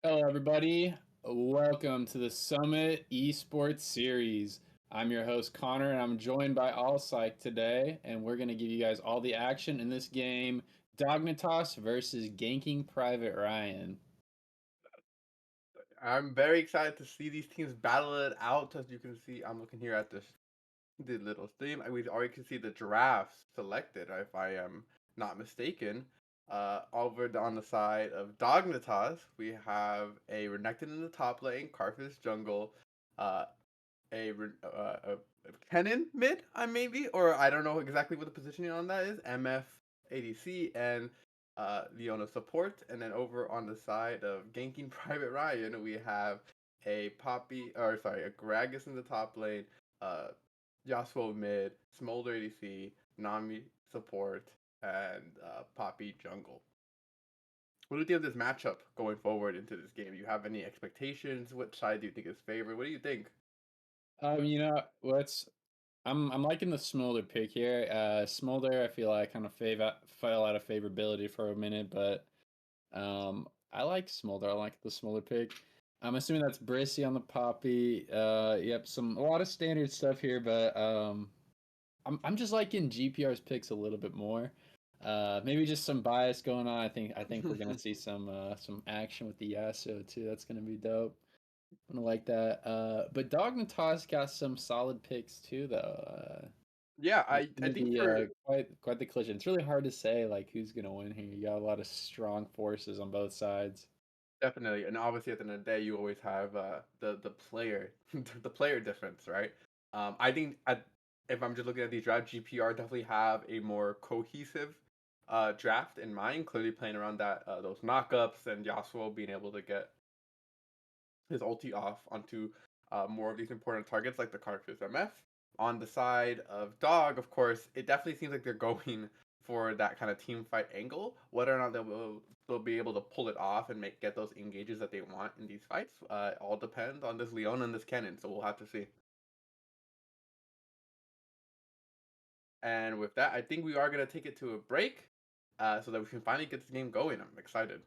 Hello, everybody. Welcome to the Summit Esports Series. I'm your host, Connor, and I'm joined by Allpsych today, and we're going to give you guys all the action in this game, Dognitas versus Ganking Private Ryan. I'm very excited to see these teams battle it out. As you can see, I'm looking here at the little theme. We already can see the drafts selected, if I am not mistaken. Over on the side of Dognitas, we have a Renekton in the top lane, Karthus jungle, uh, a Kennen mid, maybe, or I don't know exactly what the positioning on that is. MF ADC and Leona support, and then over on the side of Ganking Private Ryan, we have a Gragas in the top lane, uh, Yasuo mid, Smolder ADC, Nami support, and Poppy jungle. What do you think of this matchup going forward into this game? Do you have any expectations? Which side do you think is favored? What do you think? You know, let's. I'm liking the Smolder pick here. Smolder, I feel like kind of fell out of favorability for a minute, but I like Smolder. I like the Smolder pick. I'm assuming that's Brissy on the Poppy. Yep, a lot of standard stuff here, but I'm just liking GPR's picks a little bit more. Maybe just some bias going on. I think we're gonna see some action with the Yasuo too. That's gonna be dope. I'm gonna like that. But Dognitas got some solid picks too, though. Yeah, It's I gonna think be for quite the collision. It's really hard to say like who's gonna win here. You got a lot of strong forces on both sides. Definitely, and obviously at the end of the day, you always have the player the player difference, right? I think if I'm just looking at these drafts, GPR definitely have a more cohesive draft in mind. Clearly playing around that those knockups and Yasuo being able to get his ulti off onto more of these important targets like the Karthus MF. On the side of Dog, of course, it definitely seems like they're going for that kind of team fight angle. Whether or not they'll be able to pull it off and get those engages that they want in these fights, all depends on this Leona and this Kennen. So we'll have to see. And with that, I think we are gonna take it to a break, so that we can finally get this game going. I'm excited.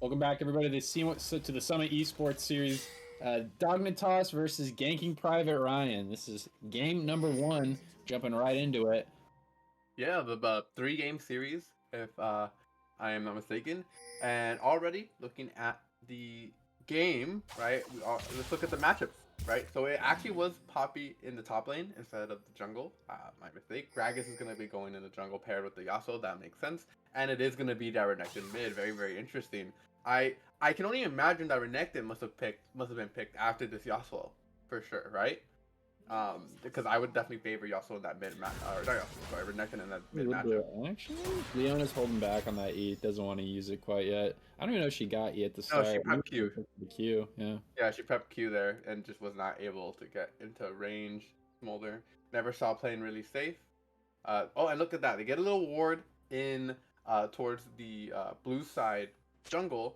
Welcome back, everybody, to the Summit Esports Series. Dognitas versus Ganking Private Ryan. This is game number one. Jumping right into it. Yeah, the 3 game series, if I am not mistaken. And already looking at the game, right? Let's look at the matchups, right? So it actually was Poppy in the top lane instead of the jungle. My mistake. Gragas is gonna be going in the jungle paired with the Yasuo. That makes sense. And it is gonna be that Renekton mid. Very very interesting. I can only imagine that Renekton must have been picked after this Yasuo for sure, right? Because I would definitely favor Yasuo in that mid map, or not Yasuo, sorry, Renekton in that A mid little matchup. bit. Actually, Leona's holding back on that E. Doesn't want to use it quite yet. I don't even know if she got E at the No, she start. Maybe prepped she Q. took the Q. Yeah. Yeah, she prepped Q there and just was not able to get into range. Smolder never saw playing really safe. Oh, and look at that. They get a little ward in towards the blue side jungle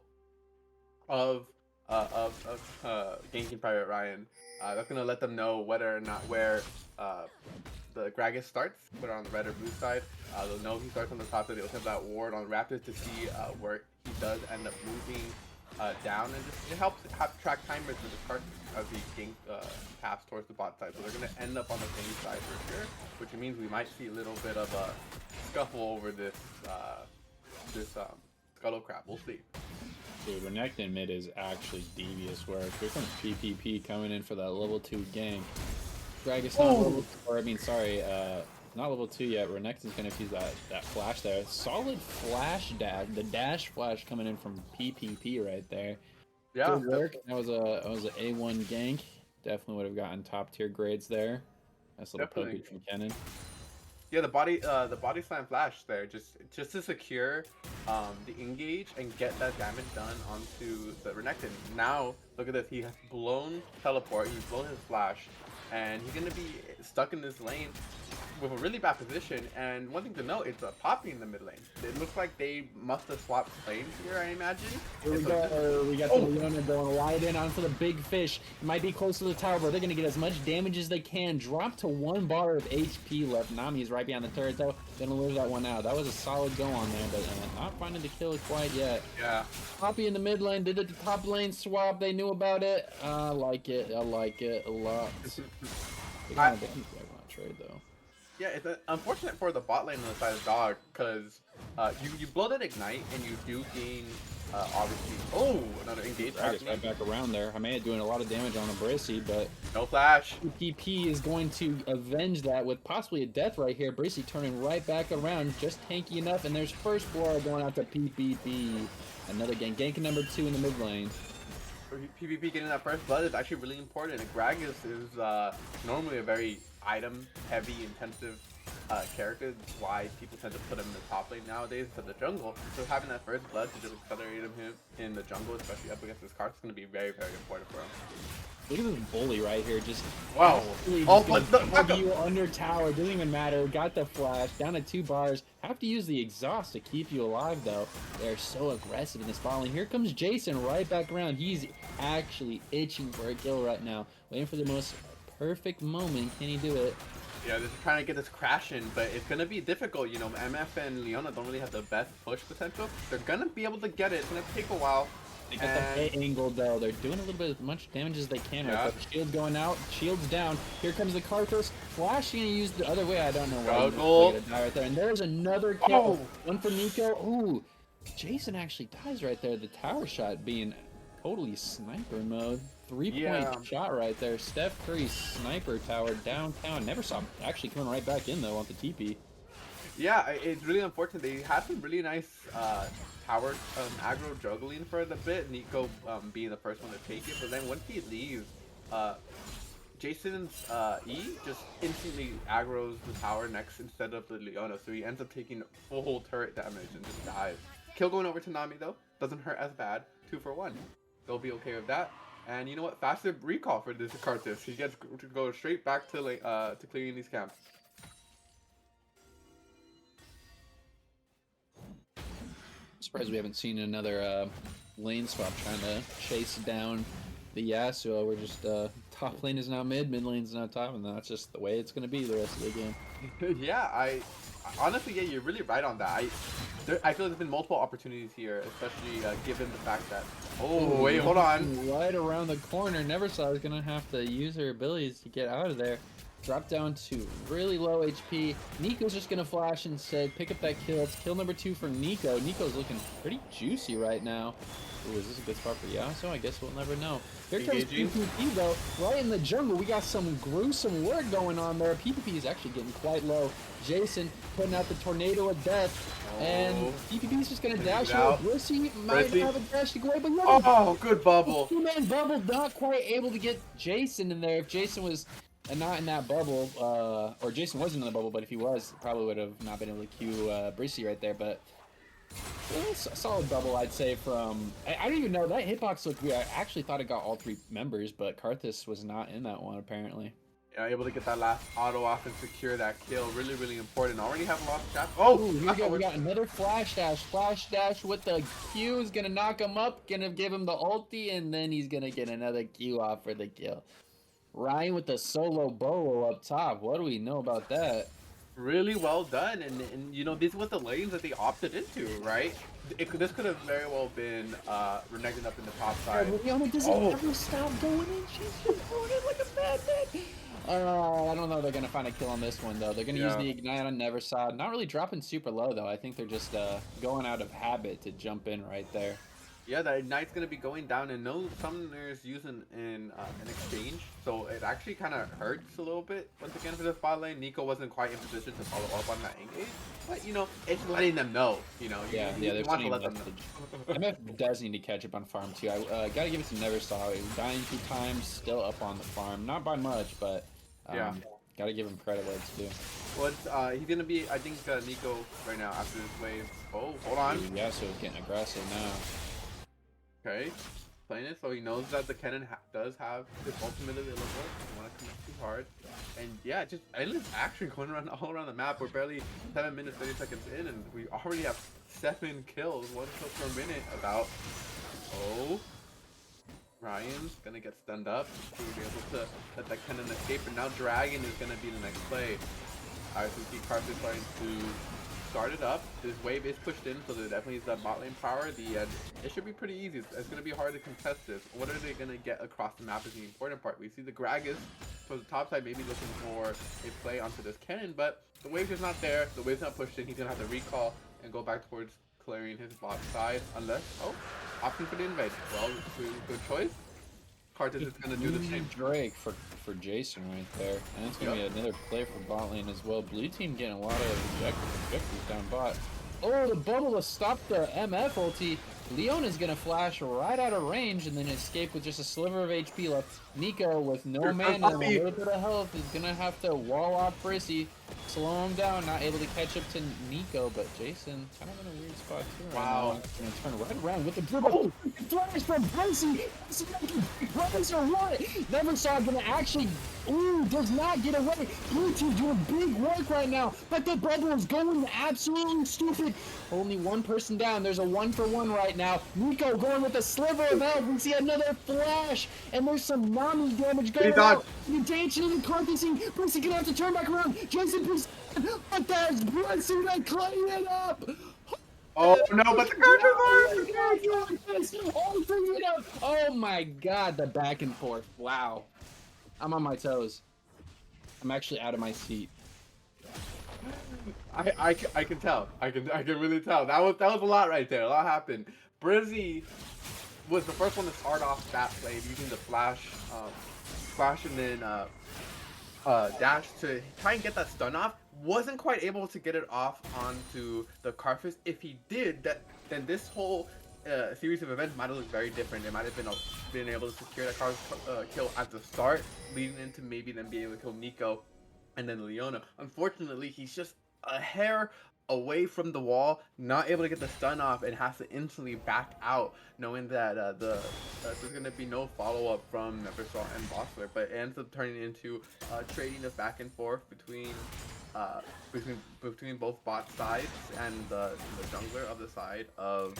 of Ganking Pirate Ryan. That's gonna let them know whether or not where the Gragas starts, whether on the red or blue side. They'll know he starts on the top, so they'll have that ward on Raptors to see where he does end up moving down, and just it helps have track timers with the card as he gank paths towards the bot side. So they're gonna end up on the same side for sure, which means we might see a little bit of a scuffle over this scuttle crab. We'll see. Dude, Renekton mid is actually devious work. Here comes PPP coming in for that level 2 gank. Dragus not level, or I mean, sorry, not level 2 yet. Renekton's gonna use that flash there. Solid flash dash, the dash flash coming in from PPP right there. Yeah, good work. That was a A1 gank. Definitely would have gotten top tier grades there. Nice little poke from Kennen. Yeah, the body slam flash there, just to secure the engage and get that damage done onto the Renekton. Now look at this, he has blown teleport, he's blown his flash, and he's gonna be stuck in this lane with a really bad position. And one thing to note, it's a Poppy in the mid lane. It looks like they must have swapped lanes here, I imagine. Here we go. We got the Leona going wide in on for the big fish. Might be close to the tower, but they're going to get as much damage as they can. Drop to 1 bar of HP left. Nami's right behind the turret, though. Going to lose that one out. That was a solid go on there, but not finding the kill quite yet. Yeah. Poppy in the mid lane did it. The top lane swap. They knew about it. I like it. I like it a lot. I trade, though. Yeah, it's unfortunate for the bot lane on the side of Dog, because you blow that ignite and you do gain obviously another engage. Right back around there. Hamea doing a lot of damage on a Brissy, but no flash. PP is going to avenge that with possibly a death right here. Brissy turning right back around, just tanky enough, and there's first blood going out to PPP. Another gank number 2 in the mid lane. PvP getting that first blood is actually really important. And Gragas is normally a very item-heavy, intensive character. That's why people tend to put him in the top lane nowadays instead of the jungle. So having that first blood to just accelerate him in the jungle, especially up against this card, is going to be very, very important for him. Look at this bully right here, just wow. You under tower, doesn't even matter. Got the flash, down to 2 bars. Have to use the exhaust to keep you alive though. They're so aggressive in this bot lane. Here comes Jason right back around. He's actually itching for a kill right now, waiting for the most perfect moment. Can he do it? Yeah, they're trying to get this crashing, but it's gonna be difficult. You know, MF and Leona don't really have the best push potential. They're gonna be able to get it. It's gonna take a while. They got the A angle though. They're doing a little bit as much damage as they can. Yeah. Right? Shield going out. Shield's down. Here comes the Karthus. Flashing and used the other way. I don't know why. He's gonna die right there. And there's another kill. One for Nico. Ooh, Jason actually dies right there. The tower shot being totally sniper mode. 3-point shot right there. Steph Curry sniper tower downtown. Never saw him actually coming right back in though on the TP. Yeah, it's really unfortunate. They had some really nice tower aggro juggling for a bit. Nico being the first one to take it, but then once he leaves, Jason's E just instantly aggroes the tower next instead of the Leona, so he ends up taking full turret damage and just dies. Kill going over to Nami though, doesn't hurt as bad. 2 for 1. They'll be okay with that. And you know what? Faster recall for this Karthus. He gets to go straight back to clearing these camps. Surprised we haven't seen another lane swap trying to chase down the Yasuo. We're just top lane is now mid lane is now top, and that's just the way it's going to be the rest of the game. Yeah, honestly, yeah, you're really right on that. I feel there's been multiple opportunities here, especially given the fact that... Oh, wait, hold on. Right around the corner. Never saw I was going to have to use her abilities to get out of there. Drop down to really low HP. Nico's just going to flash instead. Pick up that kill. It's kill number 2 for Nico. Nico's looking pretty juicy right now. Ooh, is this a good spot for Yasuo? I guess we'll never know. Here comes PPP though, right in the jungle. We got some gruesome work going on there. PPP is actually getting quite low. Jason putting out the tornado of death. And PPP is just going to dash out. Brissy might have a dash to go away, but look. Good bubble. 2-man bubble, not quite able to get Jason in there. If Jason was not in that bubble, or Jason wasn't in the bubble, but if he was, probably would have not been able to Q Brissy right there. But a solid double, I'd say, from... I don't even know. That hitbox looked weird. I actually thought it got all 3 members, but Karthus was not in that one, apparently. Yeah, able to get that last auto off and secure that kill. Really, really important. Already have a lost trap. We got another flash dash. Flash dash with the Q is going to knock him up, going to give him the ulti, and then he's going to get another Q off for the kill. Ryan with the solo bolo up top. What do we know about that? really well done, and you know, these were the lanes that they opted into, right? This could have very well been reneging up in the top side. Rihanna doesn't Oh, ever stop going in. She's just going in like a madman. I don't know. They're gonna find a kill on this one though. They're gonna use yeah. the ignite on Neversaw. Not really dropping super low though. I think they're just going out of habit to jump in right there. Yeah, the Ignite's gonna be going down, and no summoners using in an exchange, so it actually kind of hurts a little bit once again for the bot lane. Nico wasn't quite in position to follow up on that engage, but you know, it's letting them know. You know, Yeah, you they're want to sending let a them message. know. MF does need to catch up on farm too. I gotta give it to Neversaw. He's dying 2 times, still up on the farm. Not by much, but Yeah. gotta give him credit where it's due. Well, he's gonna be, I think, Nico right now after this wave. Oh, hold on. Yeah, so he's getting aggressive now. Okay, playing it so he knows that the cannon does have his ultimate available. Don't want to commit too hard, and yeah, just endless action going around all around the map. We're barely 7 minutes 30 seconds in, and we already have 7 kills, 1 kill per minute. About oh, Ryan's gonna get stunned up to be able to let that cannon escape, and now Dragon is gonna be the next play. I see Carthage starting to start it up. This wave is pushed in, so there definitely is that bot lane power. It should be pretty easy. It's going to be hard to contest this. What are they going to get across the map is the important part. We see the Gragas from the top side maybe looking for a play onto this cannon, but the wave is not there. The wave's not pushed in. He's going to have to recall and go back towards clearing his bot side, unless, oh, opting for the invade. Well, good choice. Carthage is going to do the same. Drake for Jason right there. And it's going to be another play for bot lane as well. Blue team getting a lot of objectives down bot. Oh, the bubble to stop the MF ulti. Leon is going to flash right out of range and then escape with just a sliver of HP left. Nico with no mana and a little bit of health is going to have to wall off Brissy. Slow him down, not able to catch up to Nico, but Jason kind of in a weird spot too. Wow. Going to turn right around with the dribble. Oh, flash from Brissy. Brothers or what? Neversaw gonna actually, does not get away. Blue team doing big work right now, but the brother is going absolutely stupid. Only one person down. There's a 1-for-1 right now. Nico going with a sliver of health. We see another flash, and there's some Nami damage going on. The dancing in the carcassing. Brissy gonna have to turn back around. Jason, please. But there's Brissy that clean it up. Oh no, but the Oh my god, the back and forth. Wow. I'm on my toes. I'm actually out of my seat. I can tell. I can really tell. That was a lot right there. A lot happened. Brizzy was the first one to start off that play using the flash and then dash to try and get that stun off. Wasn't quite able to get it off onto the Carthage. If he did, then this whole series of events might have looked very different. It might have been able to secure that kill at the start, leading into maybe them being able to kill Nico and then Leona. Unfortunately, he's just a hair away from the wall, not able to get the stun off, and has to instantly back out, knowing that there's going to be no follow-up from Neversaw and Bossler, but it ends up turning into trading of back and forth between both bot sides and the jungler of the side of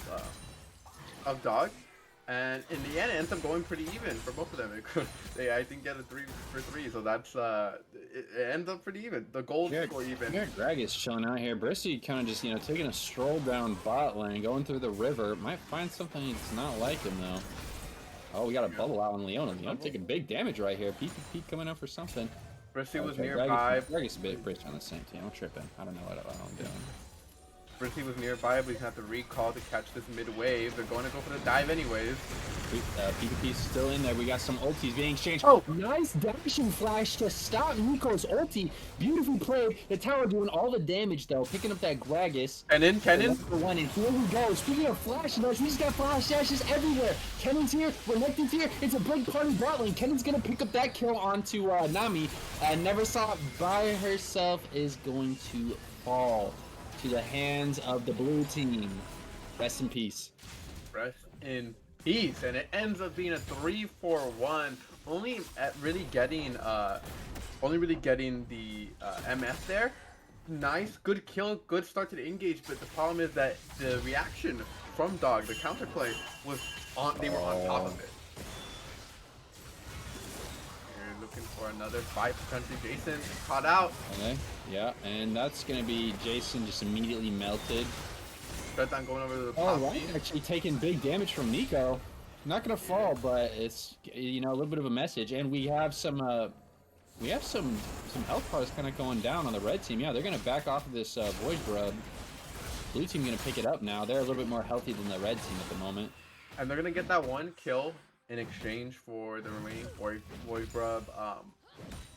Dog. And in the end, it ends up going pretty even for both of them. They, I think, get a 3-for-3, so that's it ends up pretty even. The gold score even. Yeah, Greg is chilling out here. Brissy kind of just, taking a stroll down bot lane, going through the river. Might find something he's not liking though. Oh, we got a bubble out on Leona. Leona taking big damage right here. Peek coming up for something. Brissy was nearby. Greg is a bit Brissy on the same team. I'm tripping. I don't know what I'm doing. Brissy was nearby, but he's gonna have to recall to catch this mid wave. They're going to go for the dive anyways. PvP's still in there. We got some ultis being exchanged. Oh, nice dashing flash to stop Nico's ulti. Beautifully played. The tower doing all the damage though, picking up that Gragas. And then Kennen. And here we go. Speaking of flash dash, we just got flash dashes everywhere. Kennen's here. Renekton's here. It's a big party bot lane. Kennen's gonna pick up that kill onto Nami. And Neversaw by herself is going to fall to the hands of the blue team. Rest in peace. Rest in peace. And it ends up being a 3-4-1. Only really getting the MS there. Nice, good kill, good start to the engage, but the problem is that the reaction from Dog, the counterplay, was on. They were on top of it. They're looking for another fight. Potentially Jason caught out. Okay, yeah, and that's gonna be Jason just immediately melted. Shutdown going over to the Oh, top. right, actually taking big damage from Nico. Not gonna fall, but it's, you know, a little bit of a message. And we have some health bars kind of going down on the red team. Yeah, they're gonna back off of this void grub. Blue team gonna pick it up now. They're a little bit more healthy than the red team at the moment. And they're gonna get that one kill in exchange for the remaining void grub.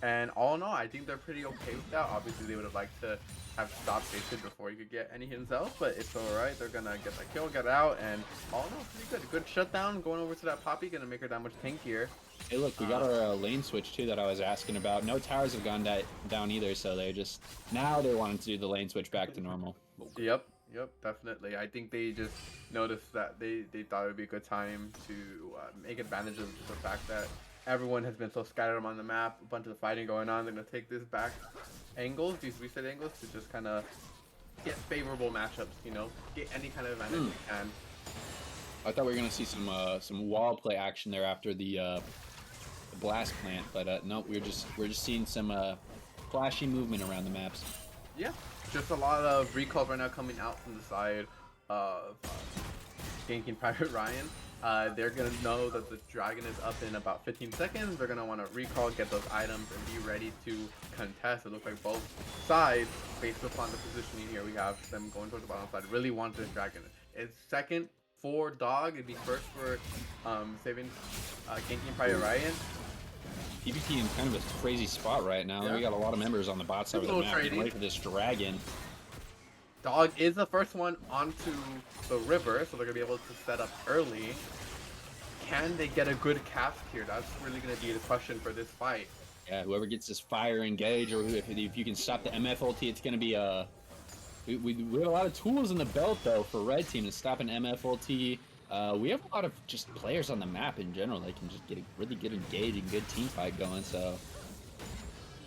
And all in all, I think they're pretty okay with that. Obviously, they would have liked to have stopped Jason before he could get any himself, but it's alright. They're gonna get that kill, get out, and all in all, pretty good. Good shutdown going over to that Poppy, gonna make her that much tankier. Hey, look, we got our lane switch too that I was asking about. No towers have gone down either, so they're just now they're wanting to do the lane switch back to normal. Yep, definitely. I think they just noticed that they thought it would be a good time to make advantage of the fact that everyone has been so scattered on the map, a bunch of fighting going on. They're gonna take this back angles, these reset angles, to just kind of get favorable matchups. You know, get any kind of advantage you can. I thought we were gonna see some wall play action there after the blast plant, but nope, we're just seeing some flashy movement around the maps. Yeah, just a lot of recalls right now coming out from the side of Ganking Pirate Ryan. They're gonna know that the dragon is up in about 15 seconds. They're gonna want to recall, get those items, and be ready to contest. It looks like both sides, based upon the positioning here, we have them going towards the bottom side, really want this dragon. It's second for Dog. It'd be first for saving Ganking Pirate Ryan. PBT in kind of a crazy spot right now. Yeah. We got a lot of members on the bot side of the map ready for this dragon. Dog is the first one onto the river, so they're gonna be able to set up early. Can they get a good cast here? That's really gonna be the question for this fight. Yeah, whoever gets this fire engage, or if you can stop the MF ulti, it's gonna be a. We have a lot of tools in the belt though for red team to stop an MF ulti. We have a lot of just players on the map in general. They can just get a really good engage and good team fight going. So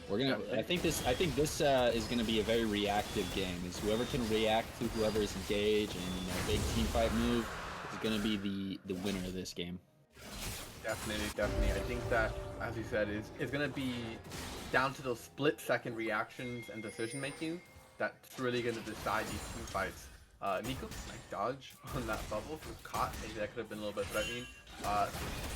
we're gonna. I think this is gonna be a very reactive game. Is whoever can react to whoever is engaged and, you know, big team fight move is gonna be the winner of this game. Definitely. I think that, as you said, is gonna be down to those split-second reactions and decision making. That's really gonna decide these team fights. Nico, nice dodge on that bubble. Was caught. Maybe that could have been a little bit threatening.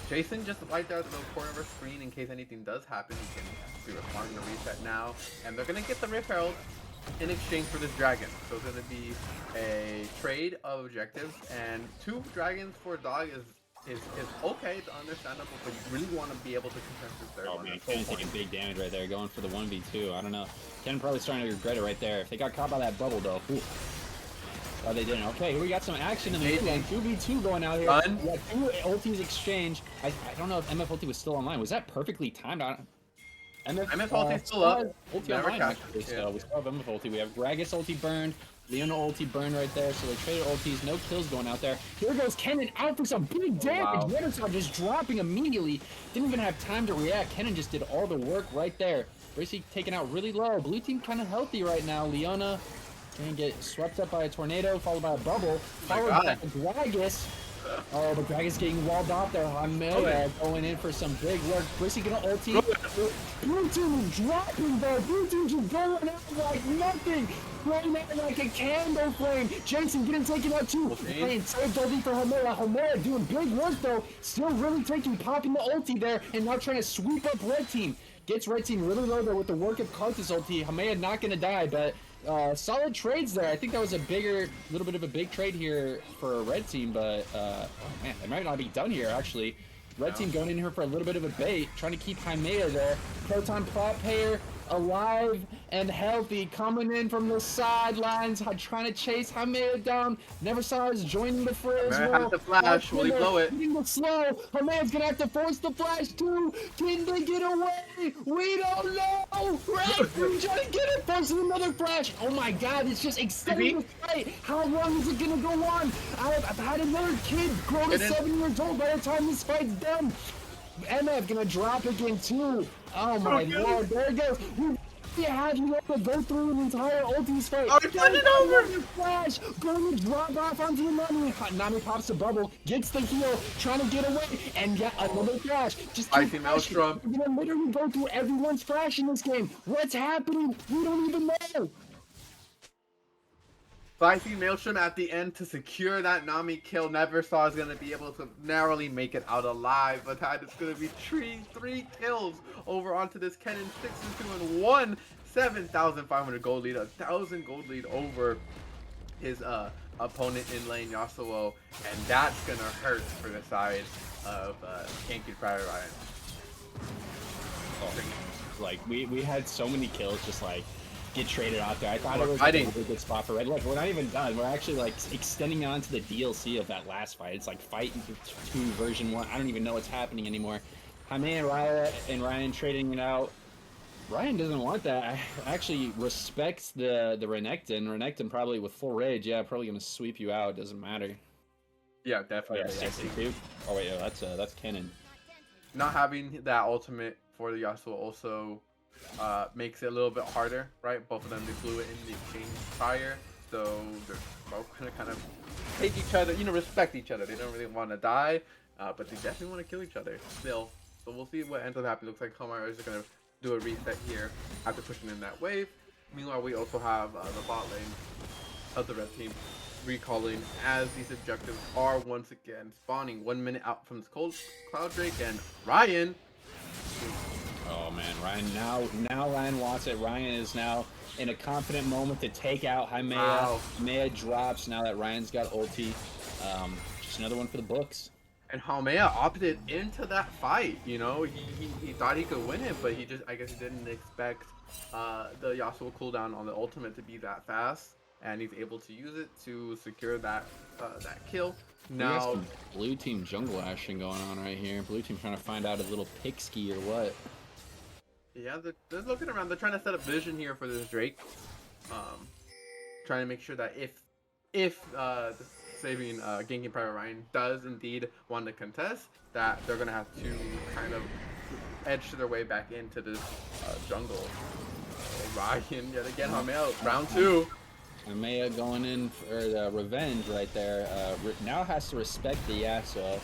Jason just right there at the little corner of our screen in case anything does happen. He can be responding to reset now. And they're going to get the Rift Herald in exchange for this dragon. So it's going to be a trade of objectives. And 2 dragons for Dog is okay. It's understandable. But you really want to be able to contest this third one. Man, Ken's taking big damage right there. Going for the 1v2. I don't know. Ken probably starting to regret it right there. If they got caught by that bubble, though. Ooh. Oh, they didn't. Okay, here we got some action in the mid lane. 2v2 going out here. Done. Yeah, 2 ultis exchange. I don't know if MF ulti was still online. Was that perfectly timed? MF ulti's still up. Ulti online, actually. So we still have MF ulti. We have Gragas ulti burned. Leona ulti burned right there. So they traded ultis. No kills going out there. Here goes Kennen out for some big damage. Wow. Just dropping immediately. Didn't even have time to react. Kennen just did all the work right there. Bracey taken out really low. Blue team kind of healthy right now. Leona gonna get swept up by a tornado, followed by a bubble, followed by Gragas. Oh, but Gragas getting walled off there. Hamea going in for some big work. Brissy gonna ulti. Blue team is dropping there. Blue team just going out like nothing. Right now like a candle flame. Jason getting taken out too. Playing saved ulti for Hamea. Hamea doing big work though. Still really popping the ulti there, and now trying to sweep up red team. Gets red team really low there with the work of Karthus ulti. Hamea not gonna die, but solid trades there. I think that was a little bit of a big trade here for a red team, but oh man, it might not be done here actually. Red team going in here for a little bit of a bait, trying to keep Hamea there. Proton Plot Payer alive and healthy, coming in from the sidelines, trying to chase Hamea down. Never saw us joining the fray as well. Have to flash. Will he blow it? Hitting the slow. Hamea's gonna have to force the flash too. Can they get away? We don't know. Red team trying to get it, forcing another flash. Oh my God, it's just extending the fight. How long is it gonna go on? I've had another kid grow to 7 years old by the time this fight's done. MF gonna drop again too. Oh my Lord, there it goes. You have you to go through an entire ultimate fight. Oh, he turned it over! Flash, going to drop off onto the Nami. Nami pops the bubble, gets the heal, trying to get away, and yet another flash. Just keep Spicy flashing. Maelstrom. You're gonna literally go through everyone's flash in this game. What's happening? We don't even know. Spicy Maelstrom at the end to secure that Nami kill. Never saw is going to be able to narrowly make it out alive, but that is going to be three kills over onto this Kennen. 6-2-1, 7,500 gold lead, 1,000 gold lead over his opponent in lane Yasuo, and that's going to hurt for the side of Ganking Private Ryan. Oh, like we had so many kills just like get traded out there. I thought it was fighting. a really good spot for Red. Look, we're not even done. We're actually like extending on to the DLC of that last fight. It's like Fight 2 version 1. I don't even know what's happening anymore. Jaime and Ryan trading it out. Ryan doesn't want that. Actually respects the Renekton. Renekton probably with full rage. Yeah, probably gonna sweep you out. Doesn't matter. Yeah, definitely. Oh, yeah, 62. Oh wait, yeah, that's Kennen. Not having that ultimate for the Yasuo also makes it a little bit harder, right? Both of them, they blew it in the exchange prior, so they're both gonna kind of take each other, respect each other. They don't really want to die, but they definitely want to kill each other still. So we'll see what ends up happening. Looks like Homar is gonna do a reset here after pushing in that wave. Meanwhile, we also have the bot lane of the red team recalling as these objectives are once again spawning 1 minute out from this cold Cloud Drake, and Ryan. Oh man, Ryan now Ryan wants it. Ryan is now in a confident moment to take out Jaime. Wow. Jaime drops now that Ryan's got ulti. Just another one for the books. And Haumea opted into that fight, he thought he could win it, but I guess he didn't expect the Yasuo cooldown on the ultimate to be that fast, and he's able to use it to secure that kill. Now, blue team jungle ashing going on right here. Blue team trying to find out a little pixky or what. yeah, they're looking around. They're trying to set up vision here for this Drake, trying to make sure that if the saving Ganking Private Ryan does indeed want to contest, that they're gonna have to kind of edge their way back into this jungle. Ryan yet again, Hamel, round 2. Amaya going in for the revenge right there. Now has to respect the Yasuo.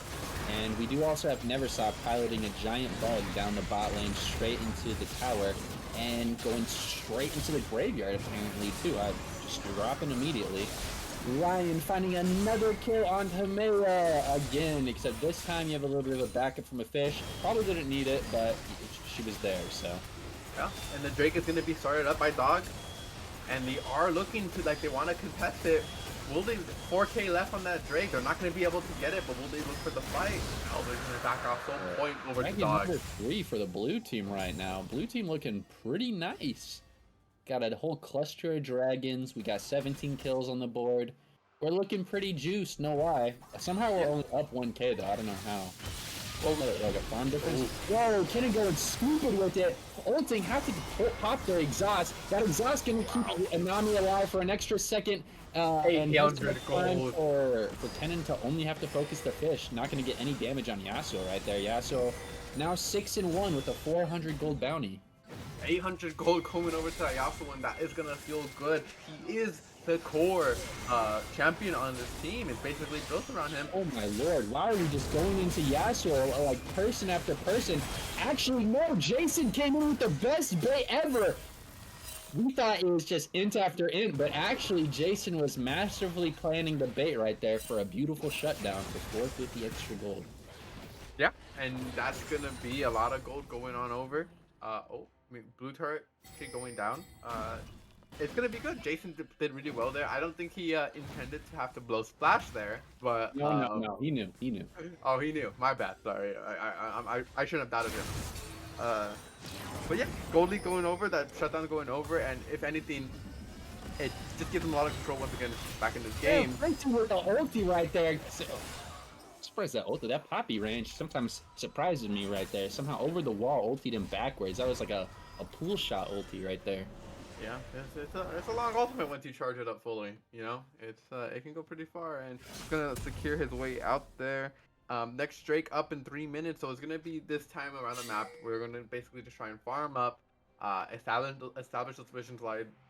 And we do also have Neversoft piloting a giant bug down the bot lane straight into the tower and going straight into the graveyard apparently too. Just dropping immediately. Ryan finding another kill on Hamera again, except this time you have a little bit of a backup from a fish. Probably didn't need it, but she was there, so. Yeah, and the Drake is going to be started up by Dog. And they are looking to, they want to contest it. Will they, 4K left on that Drake, they're not going to be able to get it, but will they look for the fight? Oh, they're going to back off so point over to Dog. Number 3 for the blue team right now. Blue team looking pretty nice. Got a whole cluster of dragons. We got 17 kills on the board. We're looking pretty juiced, no lie. Somehow we're only up 1K though, I don't know how. Well, like a farm difference. Whoa, Kennen going stupid with it. Ulting, have to pop their exhaust. That exhaust gonna keep Anami alive for an extra second. And 800 gold. For Kennen to only have to focus the fish. Not gonna get any damage on Yasuo right there. Yasuo now 6-1 with a 400 gold bounty. 800 gold coming over to Yasuo, and that is gonna feel good. He is the core champion on this team. It's basically built around him. Oh my lord, why are we just going into Yasuo like person after person? Actually, no, Jason came in with the best bait ever. We thought it was just int after int, but actually Jason was masterfully planning the bait right there for a beautiful shutdown for 450 extra gold. Yeah, and that's gonna be a lot of gold going on over. Blue turret going down. It's gonna be good. Jason did really well there. I don't think he intended to have to blow splash there, but no, he knew. Oh, he knew. My bad. Sorry, I shouldn't have doubted him. But yeah, gold lead going over, that shutdown going over, and if anything, it just gives him a lot of control once again back in this game. Yeah, right with the ulti right there. So, surprised that ulti, that poppy range sometimes surprises me right there. Somehow over the wall ultied him backwards. That was like a pool shot ulti right there. Yeah, it's a long ultimate once you charge it up fully. It can go pretty far, and it's gonna secure his way out there. Next Drake up in 3 minutes, so it's gonna be this time around the map. We're gonna basically just try and farm up establish those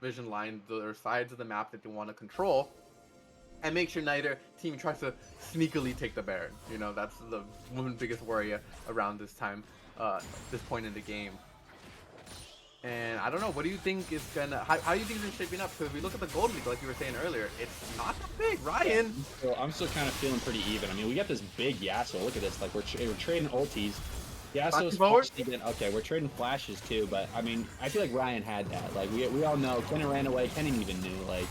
vision lines, or sides of the map that they want to control, and make sure neither team tries to sneakily take the Baron. You know, that's the one biggest worry around this time, this point in the game. And I don't know, what do you think is gonna, how do you think this is shaping up? Because if we look at the Gold League, like you were saying earlier, it's not that big. Ryan. So I'm still kind of feeling pretty even. I mean, we got this big Yasuo. Look at this. Like we're trading ultis. Yasuo's okay. We're trading flashes too, but I mean, I feel like Ryan had that. Like we all know, Kennen ran away. Kennen even knew. Like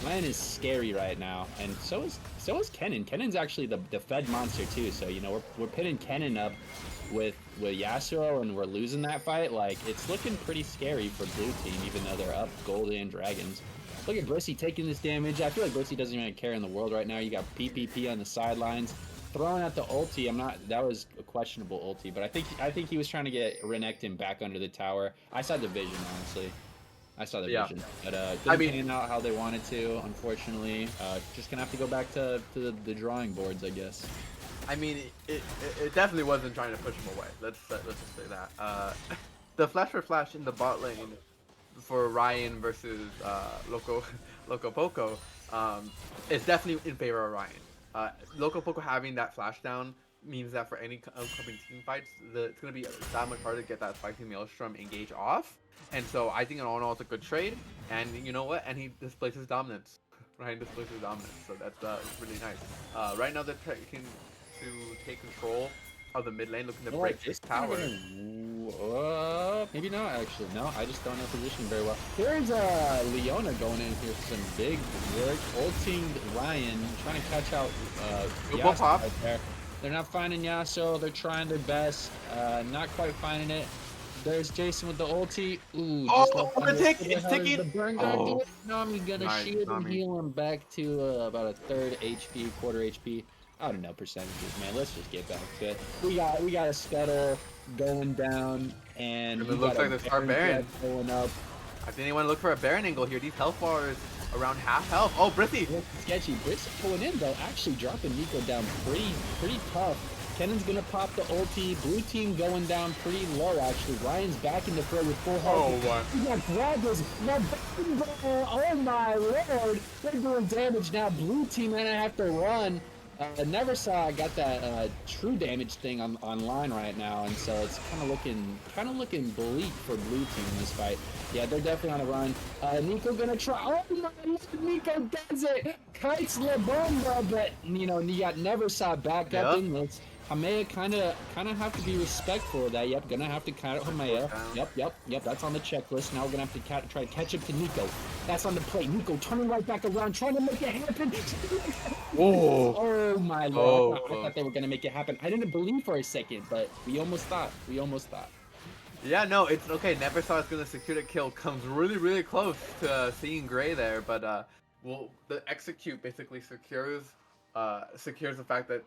Ryan is scary right now, and so is Kennen. Kennen's actually the fed monster too. So you know we're pitting Kennen up with Yasuo, and we're losing that fight. Like it's looking pretty scary for blue team, even though they're up gold and dragons. Look at Brissy taking this damage. I feel like Brissy doesn't even care in the world right now. You got PPP on the sidelines. Throwing out the ulti, that was a questionable ulti, but I think he was trying to get Renekton back under the tower. I saw the vision, honestly. I saw the vision, but didn't pan out how they wanted to, unfortunately. Just gonna have to go back to the drawing boards, I guess. I mean, it definitely wasn't trying to push him away. Let's just say that. The flash for flash in the bot lane for Ryan versus Loco Poco is definitely in favor of Ryan. Loco Poco having that flash down means that for any upcoming team fights, it's going to be that much harder to get that spiky maelstrom engage off. And so I think in all in all, it's a good trade. And you know what? And he displays his dominance. Ryan displays his dominance. So that's really nice. Right now they're trying to take control of the mid lane, looking to break this tower. Maybe not, actually. No, I just don't know position very well. Here's Leona going in here for some big work. Ulting Ryan, trying to catch out Yasuo right there. They're not finding Yasuo. They're trying their best. Not quite finding it. There's Jason with the ulti. Ooh, it's ticking. The burn gonna do it. Nami gonna shield and heal him back to about a third HP, quarter HP. I don't know percentages, man. Let's just get back to it. We got a scuttle going down, and it looks like there's our Baron going up. I think they want to look for a Baron angle here. These health bars around half health. Oh, Brissy. Sketchy. Brissy going in though, actually dropping Nico down pretty tough. Kennen's gonna pop the ulti. Blue team going down pretty low, actually. Ryan's back in the fray with full health. Oh, what? We got grabbers. Oh my lord. They're doing damage now. Blue team gonna have to run. Never saw I got that true damage thing online right now, and so it's kind of looking bleak for blue team in this fight. Yeah, they're definitely on a run. Nico gonna try. Oh my God, Nico does it. Kites La Bomba, but you know, never saw back up in this. Hamea kind of have to be respectful of that. Yep, gonna have to count out Hamea. Yep, that's on the checklist. Now we're gonna have to try to catch up to Nico. That's on the plate. Nico turning right back around, trying to make it happen. Whoa. Oh my lord. I thought they were gonna make it happen. I didn't believe for a second, but we almost thought. Yeah, no, it's okay. Never saw it's gonna secure the kill. Comes really close to seeing Gray there, but well, the execute basically secures the fact that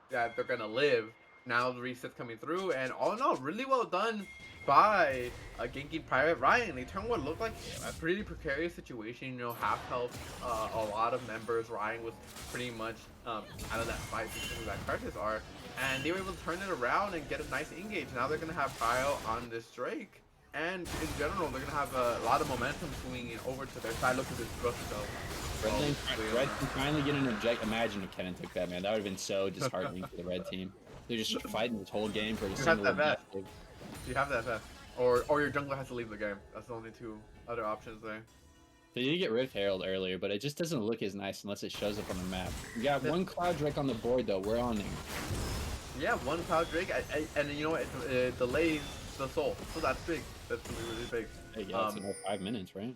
they're gonna live. Now the reset's coming through, and all in all, really well done by Ganking Pirate Ryan. They turned what looked like a pretty precarious situation. You know, half health, a lot of members. Ryan was pretty much out of that fight because of that Karthus are, and they were able to turn it around and get a nice engage. Now they're gonna have Prio on this Drake, and in general, they're gonna have a lot of momentum swinging over to their side. Look at this Brook though. Red team finally getting an object. Imagine if Kennen took that, man. That would have been so disheartening for the red team. They're just fighting this whole game for a single objective. You have that vest. Or your jungler has to leave the game. That's the only two other options there. They did get Rift Herald earlier, but it just doesn't look as nice unless it shows up on the map. We got one Cloud Drake on the board, though. We're on him. Yeah, one Cloud Drake, and you know what? It delays the soul, so that's big. That's really big. Hey, yeah, it's about 5 minutes, right?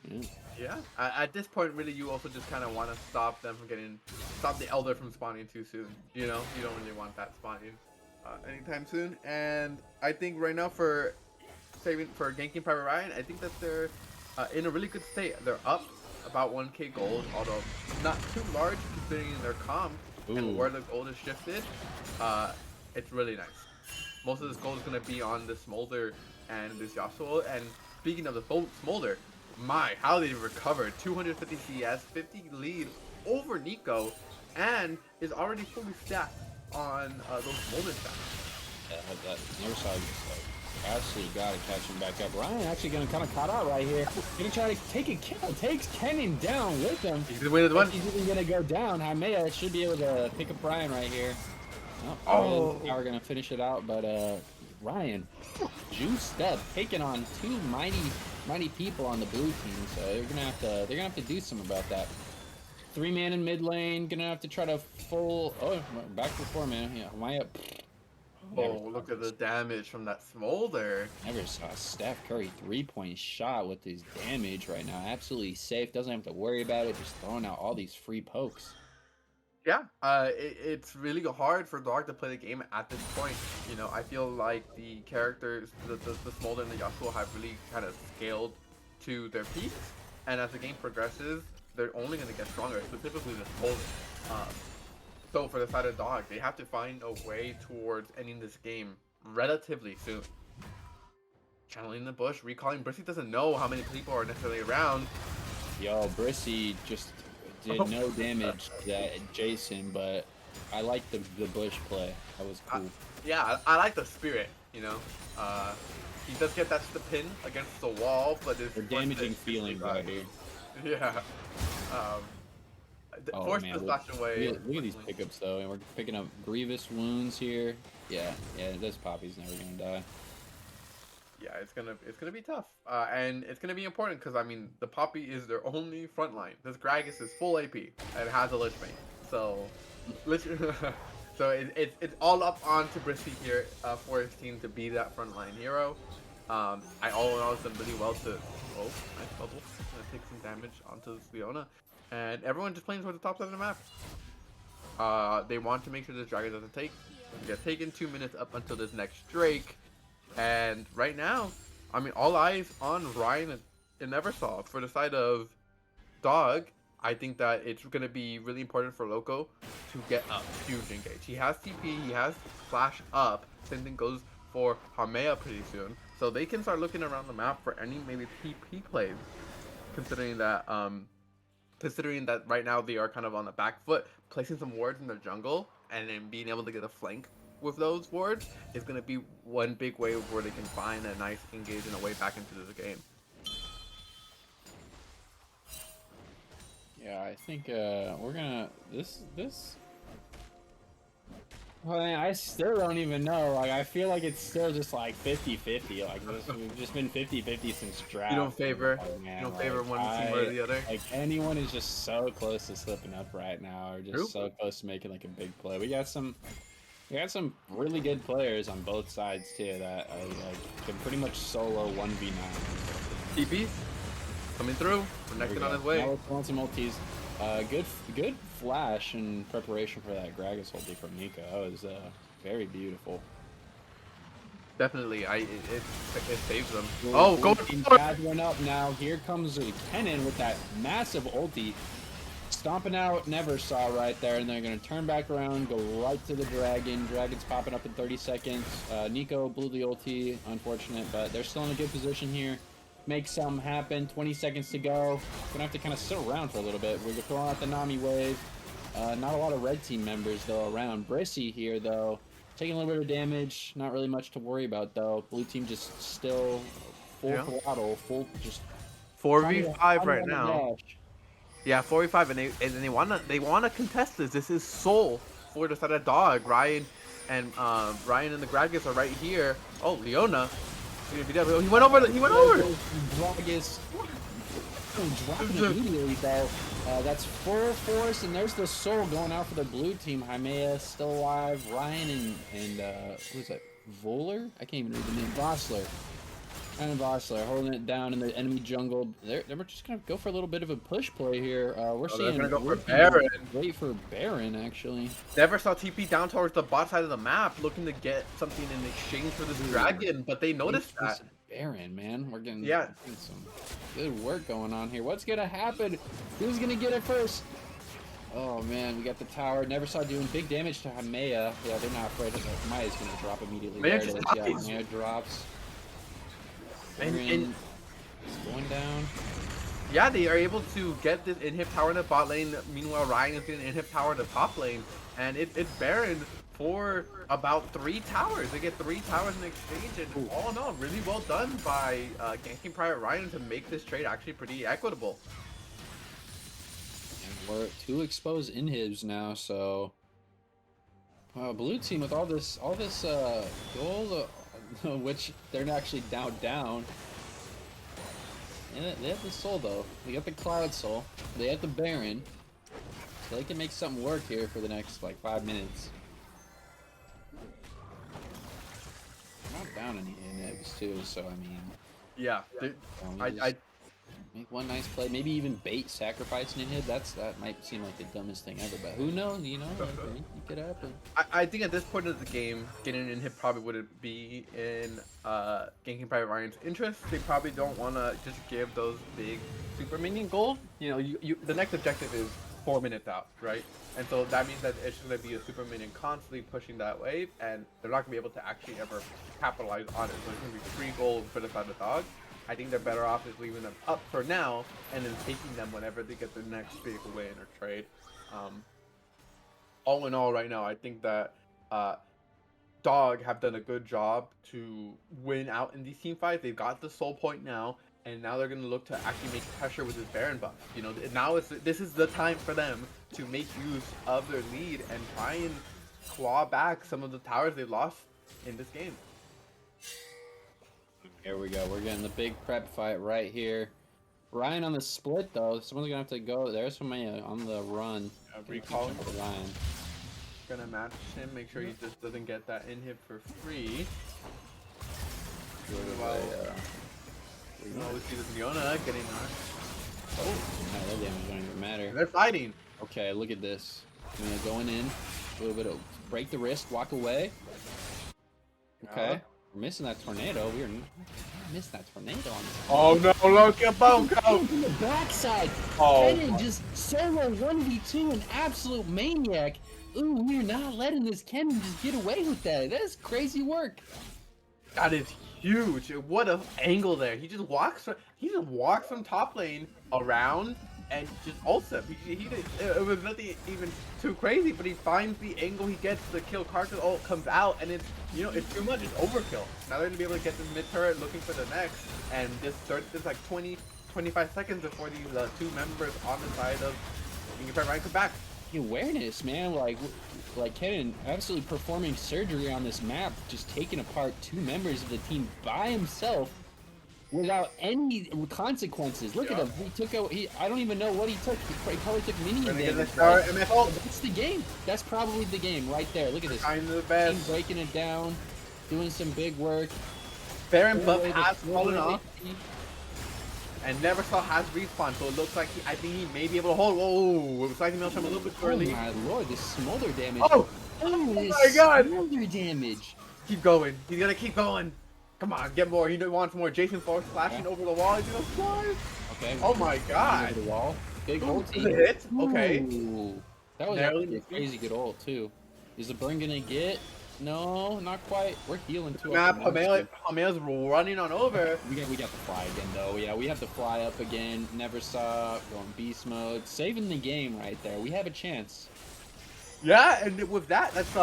Yeah. At this point, really, you also just kind of want to stop them from stop the Elder from spawning too soon. You know, you don't really want that spawning anytime soon. And I think right now for Ganking Pirate Ryan, I think that they're in a really good state. They're up about 1k gold, although not too large considering their comp and where the gold is shifted. It's really nice. Most of this gold is going to be on the Smolder and this Yasuo. And speaking of the Smolder, how they recovered 250 CS, 50 lead over Nico, and is already fully stacked on those Smolder stats. Yeah, that never saw it. Absolutely gotta catch him back up. Ryan actually gonna kind of caught out right here. Gonna try to take a kill. Takes Kennen down with him. He's gonna win the one. He's even gonna go down. Jaimea should be able to pick up Ryan right here. Oh. Now we're gonna finish it out, but Ryan juiced up, taking on two mighty people on the blue team. So they're gonna have to do something about that. 3-man in mid lane, gonna have to try to back to 4-man. Yeah, Jaimea. Oh, look at the damage from that smolder. Never saw Steph Curry 3-point shot with his damage right now. Absolutely safe. Doesn't have to worry about it. Just throwing out all these free pokes. Yeah, it's really hard for Dog to play the game at this point. You know, I feel like the characters, the Smolder and the Yasuo have really kind of scaled to their peaks. And as the game progresses, they're only going to get stronger, specifically the Smolder. So for the side of Dog, they have to find a way towards ending this game relatively soon. Channeling the bush, recalling. Brissy doesn't know how many people are necessarily around. Yo, Brissy just did no damage to that Jason, but I like the bush play. That was cool. Yeah, I like the spirit, you know. He does get that pin against the wall, but it's... They're damaging feelings right here. Yeah. Force man, the slash away. Look at these pickups though, and we're picking up grievous wounds here. Yeah, this Poppy's never gonna die. Yeah, it's gonna be tough, and it's gonna be important because I mean the Poppy is their only front line. This Gragas is full AP and has a Lich Bane, so so it's all up onto Brissy here for his team to be that frontline hero. I all in all has done really well to nice bubble, gonna take some damage onto Leona. And everyone just playing towards the top side of the map. They want to make sure this dragon doesn't get taken. 2 minutes up until this next Drake. And right now, I mean, all eyes on Ryan and Neversaw. For the side of Dog, I think that it's going to be really important for Loco to get a huge engage. He has TP, he has Flash up. Same thing goes for Jaimea pretty soon. So they can start looking around the map for any maybe PP plays. Considering that right now they are kind of on the back foot, placing some wards in their jungle and then being able to get a flank with those wards is going to be one big way where they can find a nice engage and a way back into the game. Yeah, I think we're gonna this. Well, I still don't even know. Like, I feel like it's still just like 50-50. Like, we've just been 50-50 since draft. You don't favor, like, one team or the other. Like, anyone is just so close to slipping up right now, or just so close to making like a big play. We got some really good players on both sides too that like can pretty much solo 1v9. TP coming through, connected on his way. Now we're throwing some ultis. Good flash in preparation for that Gragas ulti from Nico. That was very beautiful. Definitely, it saves them. Go bad one up now. Here comes Kennen with that massive ulti, stomping out Neversaw right there, and they're gonna turn back around, go right to the dragon. Dragon's popping up in 30 seconds. Nico blew the ulti, unfortunate, but they're still in a good position here. Make something happen. 20 seconds to go. Gonna have to kind of sit around for a little bit. We're throwing out the Nami wave. Not a lot of red team members though around. Brissy here though, taking a little bit of damage. Not really much to worry about though. Blue team just still full throttle, full just 4v5 right now. Yeah, 4v5, and they wanna contest this. This is Soul for the side of Dog. Ryan and the Gragas are right here. Oh, Leona. He went over. Gragas dropping immediately though. That's full force, and there's the Soul going out for the blue team. Jaimea still alive. Ryan and who is that? Voller? I can't even read the name. Vossler. And Vossler holding it down in the enemy jungle. They're just gonna go for a little bit of a push play here. We're seeing gonna go for Baron. Wait for Baron actually. Neversaw TP down towards the bot side of the map, looking to get something in exchange for this dragon, but they noticed that. Baron, man, we're getting some good work going on here. What's gonna happen? Who's gonna get it first? Oh man, we got the tower. Neversaw doing big damage to Jaimea. Yeah, they're not afraid. Maia's gonna drop immediately. There it is. Yeah, Maia drops. And it's going down. Yeah, they are able to get this inhib tower in the bot lane. Meanwhile, Ryan is getting an inhib tower in the top lane. And it's Baron for about 3 towers. They get 3 towers in exchange. And all in all, really well done by Ganking Private Ryan to make this trade actually pretty equitable. And we're 2 exposed inhibs now, so blue team with all this gold, which they're actually down. And they have the soul though. They got the Cloud Soul. They have the Baron. So they can make something work here for the next like 5 minutes. Not down any inhibs too, so I mean. Yeah, I make one nice play, maybe even bait sacrifice an inhib. That might seem like the dumbest thing ever, but who knows? You know, it could happen. I think at this point of the game, getting an inhib probably wouldn't be in Ganking Private Ryan's interest. They probably don't want to just give those big super minion gold. You know, the next objective is 4 minutes out, right? And so that means that it's going to be a super minion constantly pushing that wave, and they're not going to be able to actually ever capitalize on it. So it's going to be free gold for the side of the dog. I think they're better off just leaving them up for now and then taking them whenever they get their next big win or trade. All in all, right now, I think that Dog have done a good job to win out in these team fights. They've got the soul point now, and now they're going to look to actually make pressure with this Baron buff. You know, now this is the time for them to make use of their lead and try and claw back some of the towers they lost in this game. Here we go. We're getting the big prep fight right here. Ryan on the split though. Someone's gonna have to go. There's somebody on the run. Recall Ryan. Gonna match him. Make sure he just doesn't get that inhib for free. Well, we can always see this Leona getting knocked. Oh, no, that damage don't even matter. They're fighting. Okay, look at this. Going in. A little bit of break the wrist, walk away. Okay. We're missing that tornado. We're missing that tornado on this. Oh no, look at Bongo! From the backside. Oh. Kennen just solo 1v2, an absolute maniac. Ooh, we're not letting this Kennen just get away with that. That is crazy work. That is huge. What an angle there. He just walks from top lane around and just ults him. It was nothing even too crazy, but he finds the angle, he gets the kill, Karka's ult comes out, and it's, you know, it's too much, it's overkill. Now they're gonna be able to get this mid turret looking for the next, and this like 20-25 seconds before these 2 members on the side of Ryan come back. The awareness, man, like Kennen absolutely performing surgery on this map, just taking apart 2 members of the team by himself without any consequences. Look at him. He took out. I don't even know what he took. He probably took minion damage. That's the game. That's probably the game right there. Look at this. Kind of the best. Team breaking it down, doing some big work. Baron buff has fallen off. And never saw has respawn, so it looks like I think he may be able to hold. Whoa, it was like Milton a little bit early. Oh my lord, this smolder damage. Oh my god. Smolder damage. Keep going. He's gonna keep going. Come on, get more. He wants more. Jason Force flashing over the wall. He's gonna fly. Okay. Oh my god. Over the wall. Big ult. Hit. Okay. Ooh. That was actually a crazy good ult too. Is the burn gonna get? No, not quite. We're healing too. Nah, Pamea's running on over. We got to fly again though. Yeah, we have to fly up again. Never saw going beast mode, saving the game right there. We have a chance. Yeah, and with that, that's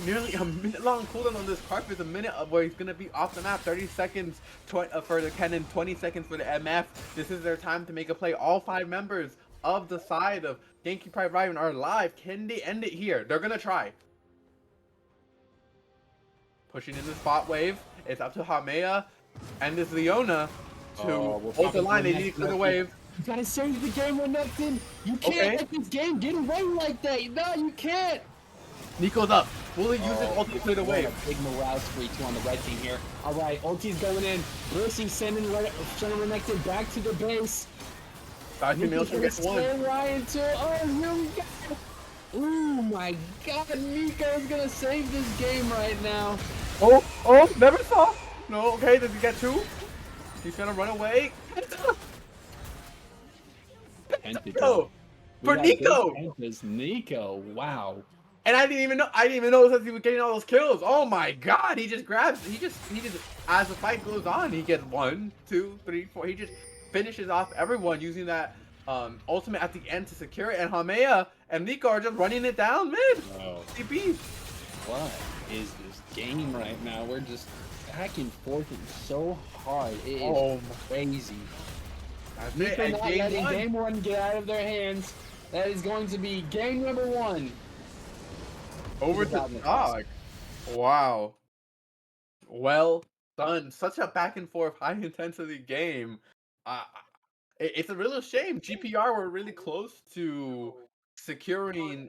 nearly a minute long cooldown on this Carp. Is a minute of where he's gonna be off the map. 30 seconds for the Kennen, 20 seconds for the MF. This is their time to make a play. All 5 members of the side of Ganking Private Ryan are live. Can they end it here? They're gonna try. Pushing in the spot wave. It's up to Hamea and this Leona to hold the line. They need to clear the wave. You gotta save the game or nothing. You can't let this game get away like that. No, you can't. Nico's up. Will he use his ult to clear the wave? Big morale spree too on the red team here. All right, ulti's going in. Bracing, sending Renekton back to the base. Dr. Milton gets one. Ryan too. Oh, here we go. Oh my god, Nico's gonna save this game right now. Oh, never saw. No, okay, does he get 2? He's gonna run away. Go for Nico. Nico, wow. And I didn't even know that he was getting all those kills. Oh my god, he just grabs. He just as the fight goes on, he gets 1, 2, 3, 4. finishes off everyone using that ultimate at the end to secure it, and Hamea and Nico are just running it down mid. Oh, CP. what is this game right now? We're just back and forth so hard. It is Oh, crazy. that's it. Nico And not game letting one. game one get out of their hands. That is going to be game number 1. Over the to Dognitas. Dog. Wow. Well done. Such a back and forth, high intensity game. Uh, it's a real shame. GPR were really close to securing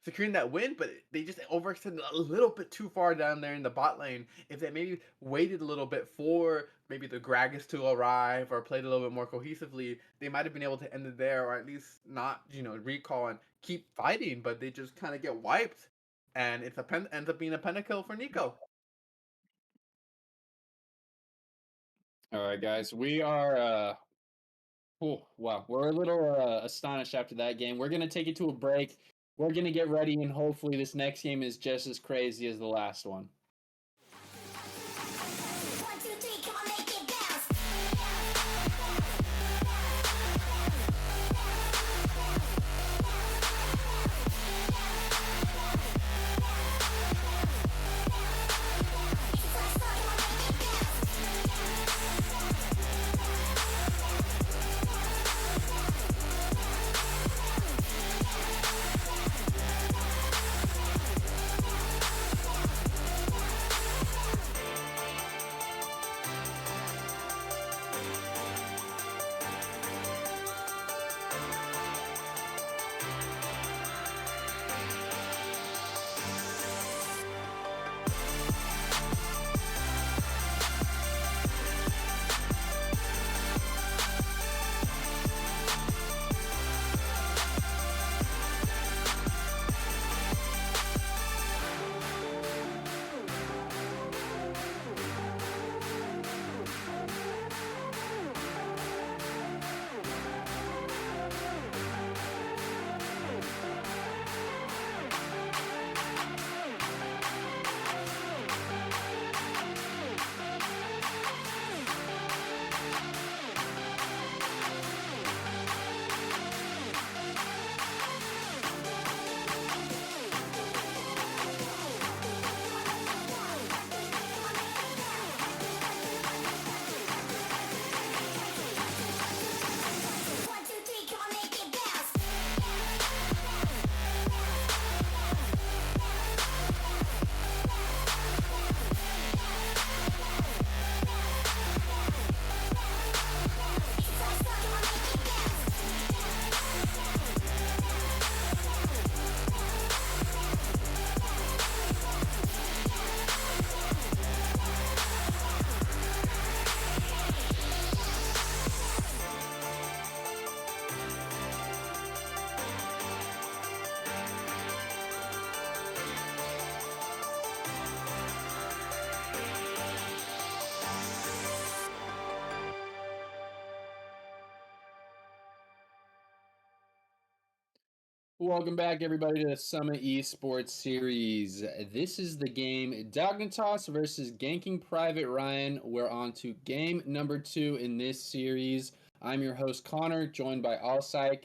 securing that win, but they just overextended a little bit too far down there in the bot lane. If they maybe waited a little bit for maybe the Gragas to arrive or played a little bit more cohesively, they might have been able to end it there, or at least not, recall and keep fighting. But they just kind of get wiped, and ends up being a pentakill for Nico. All right, guys, we are oh, wow, we're a little astonished after that game. We're gonna take it to a break. We're gonna get ready, and hopefully, this next game is just as crazy as the last one. 1, 2, 3, come on, make it bounce. Welcome back, everybody, to the Summit Esports Series. This is the game Dognitas versus Ganking Private Ryan. We're on to game number 2 in this series. I'm your host, Connor, joined by Allpsych.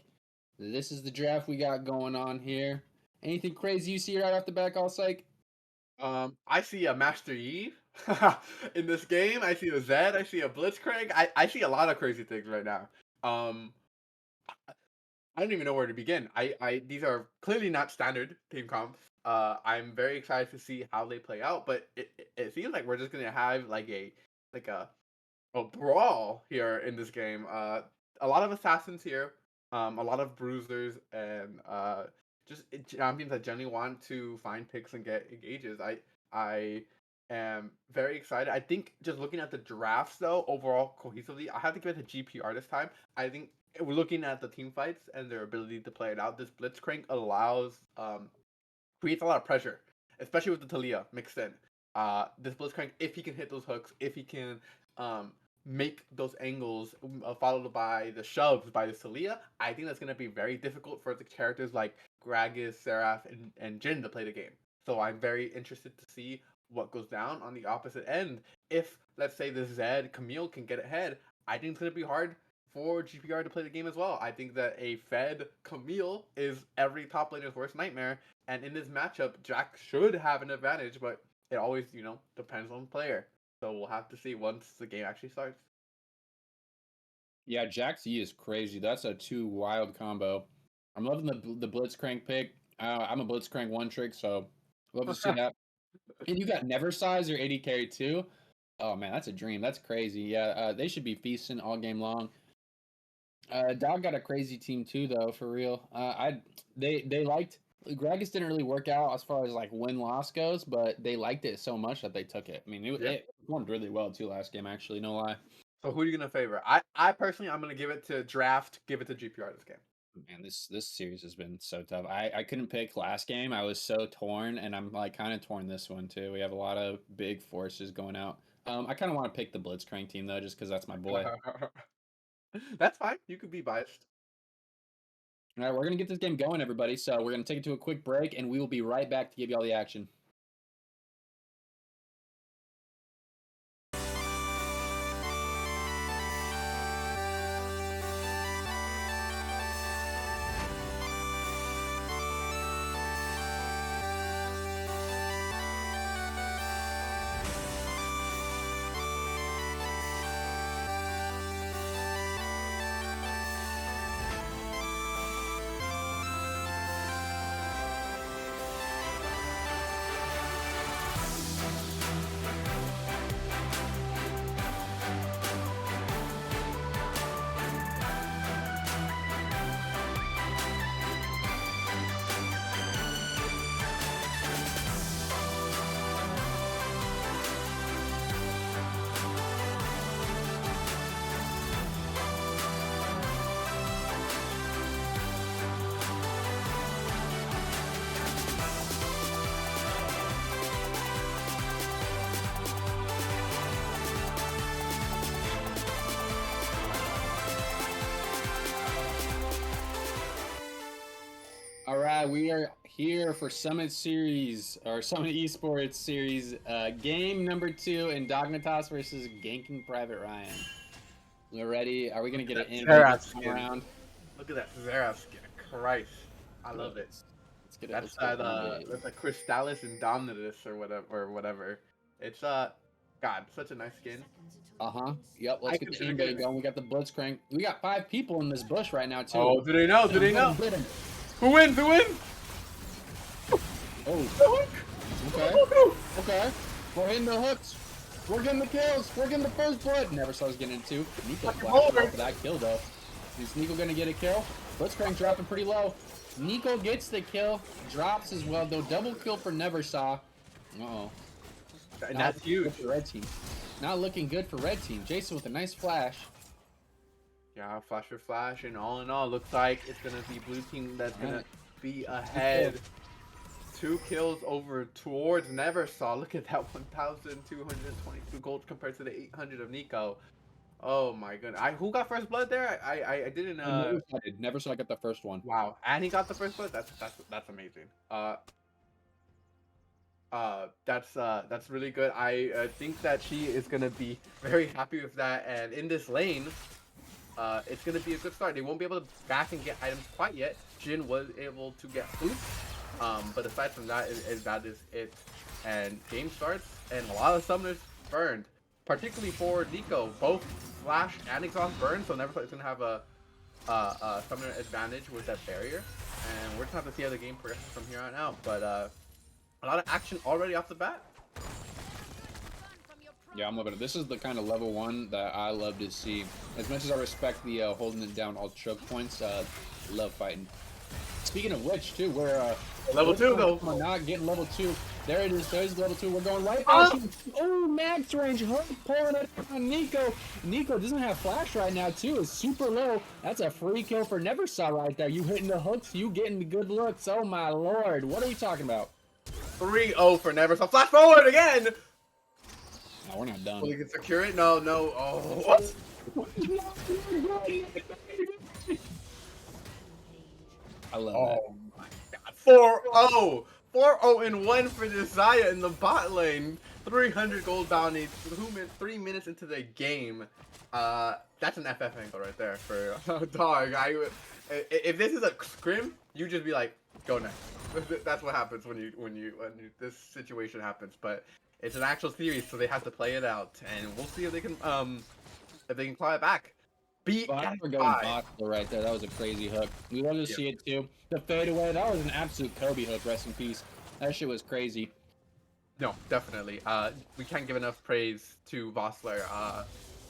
This is the draft we got going on here. Anything crazy you see right off the back, Allpsych? I see a Master Yi in this game. I see a Zed. I see a Blitzcrank. I see a lot of crazy things right now. Um, I don't even know where to begin. These are clearly not standard team comps. I'm very excited to see how they play out, but it seems like we're just gonna have like a brawl here in this game. A lot of assassins here, a lot of bruisers, and just champions that generally want to find picks and get engages. I am very excited. I think just looking at the drafts though, overall cohesively, I have to give it to GPR this time. I think we're looking at the team fights and their ability to play it out. This Blitzcrank allows creates a lot of pressure, especially with the Talia mixed in. This Blitzcrank, if he can hit those hooks, if he can um, make those angles, followed by the shoves by the Talia, I think that's going to be very difficult for the characters like Gragas, Seraph, and Jin to play the game. So I'm very interested to see what goes down on the opposite end. If, let's say, the Zed Camille can get ahead, I think it's gonna be hard for GPR to play the game as well. I think that a fed Camille is every top laner's worst nightmare, and in this matchup, Jack should have an advantage, but it always, depends on the player. So we'll have to see once the game actually starts. Yeah, Jax E is crazy. That's a 2 wild combo. I'm loving the Blitzcrank pick. I'm a Blitzcrank one trick, so love to see that. And you got Never Size or 80 carry too. Oh man, that's a dream. That's crazy. Yeah, they should be feasting all game long. Dog got a crazy team too, though, for real. They liked Gragas didn't really work out as far as like win loss goes, but they liked it so much that they took it. I mean, it performed really well too last game. Actually, no lie. So who are you gonna favor? I personally, I'm gonna give it to Draft, give it to GPR this game. Man, this series has been so tough. I couldn't pick last game. I was so torn, and I'm like kind of torn this one too. We have a lot of big forces going out. I kind of want to pick the Blitzcrank team though, just because that's my boy. That's fine. You could be biased. All right, we're gonna get this game going, everybody. So we're gonna take it to a quick break, and we will be right back to give you all the action. All right, we are here for Summit Series or Summit Esports Series, game number 2 in Dognitas versus Ganking Private Ryan. We're ready. Are we gonna get it in this time around? Look at that Xerath skin. Christ, I love it. Let's get it. That's Let's get it. that's like Crystallis and Dognitas or whatever. It's God, such a nice skin. Yep. Let's get the team going. We got the Blitzcrank. We got 5 people in this bush right now too. Oh, do they know? Do they know? Get 'em. Who wins? Who wins? Oh. Okay. Okay. We're hitting the hooks. We're getting the kills. We're getting the first blood. Never saw us getting into. Nico flashed for that kill though. Is Nico gonna get a kill? Blitzcrank dropping pretty low. Nico gets the kill. Drops as well though. Double kill for Never Saw. Uh-oh. And that's huge. For red team. Not looking good for red team. Jason with a nice flash. Yeah, flash for flash, and all in all, looks like it's gonna be blue team that's gonna be ahead. 2 kills over towards Never Saw. Look at that 1,222 gold compared to the 800 of Nico. Oh my goodness. Who got first blood there? I didn't. Never Saw got the first one. Wow, and he got the first blood. That's amazing. That's really good. I think that she is gonna be very happy with that. And in this lane, it's gonna be a good start. They won't be able to back and get items quite yet. Jin was able to get food, but aside from that, that is it. And game starts, and a lot of summoners burned, particularly for Nico. Both Flash and Exhaust burned, so Never Saw is gonna have a summoner advantage with that barrier. And we're just gonna have to see how the game progresses from here on out. But a lot of action already off the bat. Yeah, I'm loving it. This is the kind of level 1 that I love to see. As much as I respect the holding it down all choke points, love fighting. Speaking of which, too, we're level 2 though. We're not getting level 2. There it is. There's level 2. We're going right back. Oh, max range. Pulling it on Nico. Nico doesn't have flash right now, too. It's super low. That's a free kill for Never Saw right there. You hitting the hooks. You getting the good looks. Oh, my lord. What are we talking about? 3-0 for Never Saw. Flash forward again. No, we're not done. Will he can secure it? No. Oh, what? I love that. Oh my god. 4-0. 4-0-1 for Desire in the bot lane. 300 gold bounty. 3 minutes into the game. that's an FF angle right there for dog. If this is a scrim, you just be like, go next. That's what happens when this situation happens. But it's an actual series, so they have to play it out, and we'll see if they can claw it back. We're going Boxer right there. That was a crazy hook. We love to see it too. The fadeaway, that was an absolute Kobe hook. Rest in peace. That shit was crazy. No, definitely. We can't give enough praise to Vossler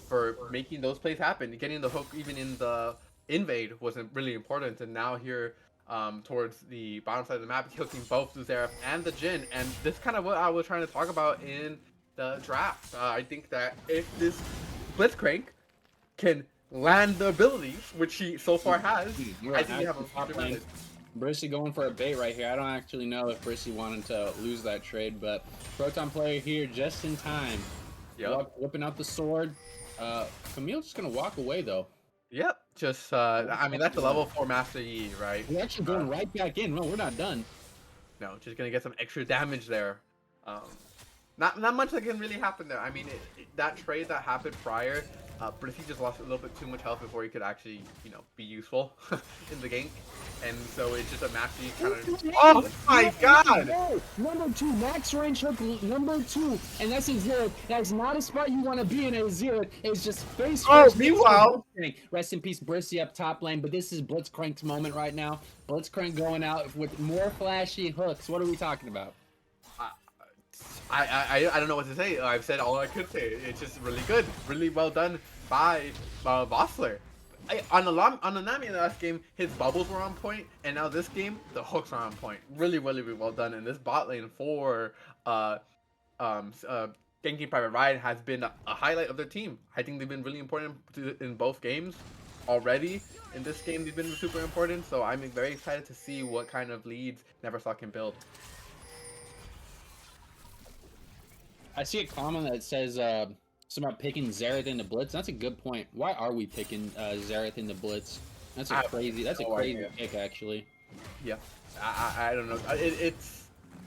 for making those plays happen. Getting the hook even in the invade wasn't really important, and now here towards the bottom side of the map, he's hooking both the Zeref and the Jin, and this is kind of what I was trying to talk about in the draft. I think that if this Blitzcrank can land the abilities, which he so far has, I think we have a top lane. Brissy going for a bait right here. I don't actually know if Brissy wanted to lose that trade, but Proton player here just in time. Yep. Whipping out the sword. Camille's just gonna walk away though. Yep. Just I mean, that's a level 4 Master Yi, right? We're actually going right back in. No, we're not done. No, just gonna get some extra damage there. Not much that can really happen there. I mean, that trade that happened prior, Brissy just lost a little bit too much health before he could actually, be useful in the gank. And so it's just a Master Yi kind of... Oh my god! No, number 2, max range hook, number 2. And that's a zero. That's not a spot you want to be in a zero. It's just face first. Meanwhile... Rest in peace, Brissy up top lane. But this is Blitzcrank's moment right now. Blitzcrank going out with more flashy hooks. What are we talking about? I don't know what to say. I've said all I could say. It's just really good. Really well done by Vossler. On the Nami in the last game, his bubbles were on point, and now this game, the hooks are on point. Really, really, really well done. And this bot lane for Ganking Private Ryan has been a highlight of their team. I think they've been really important in both games already. In this game, they've been super important, so I'm very excited to see what kind of leads Neversaw can build. I see a comment that says something about picking Xerath in the Blitz. That's a good point. Why are we picking Xerath in the Blitz? That's a crazy pick, actually. Yeah, I don't know. If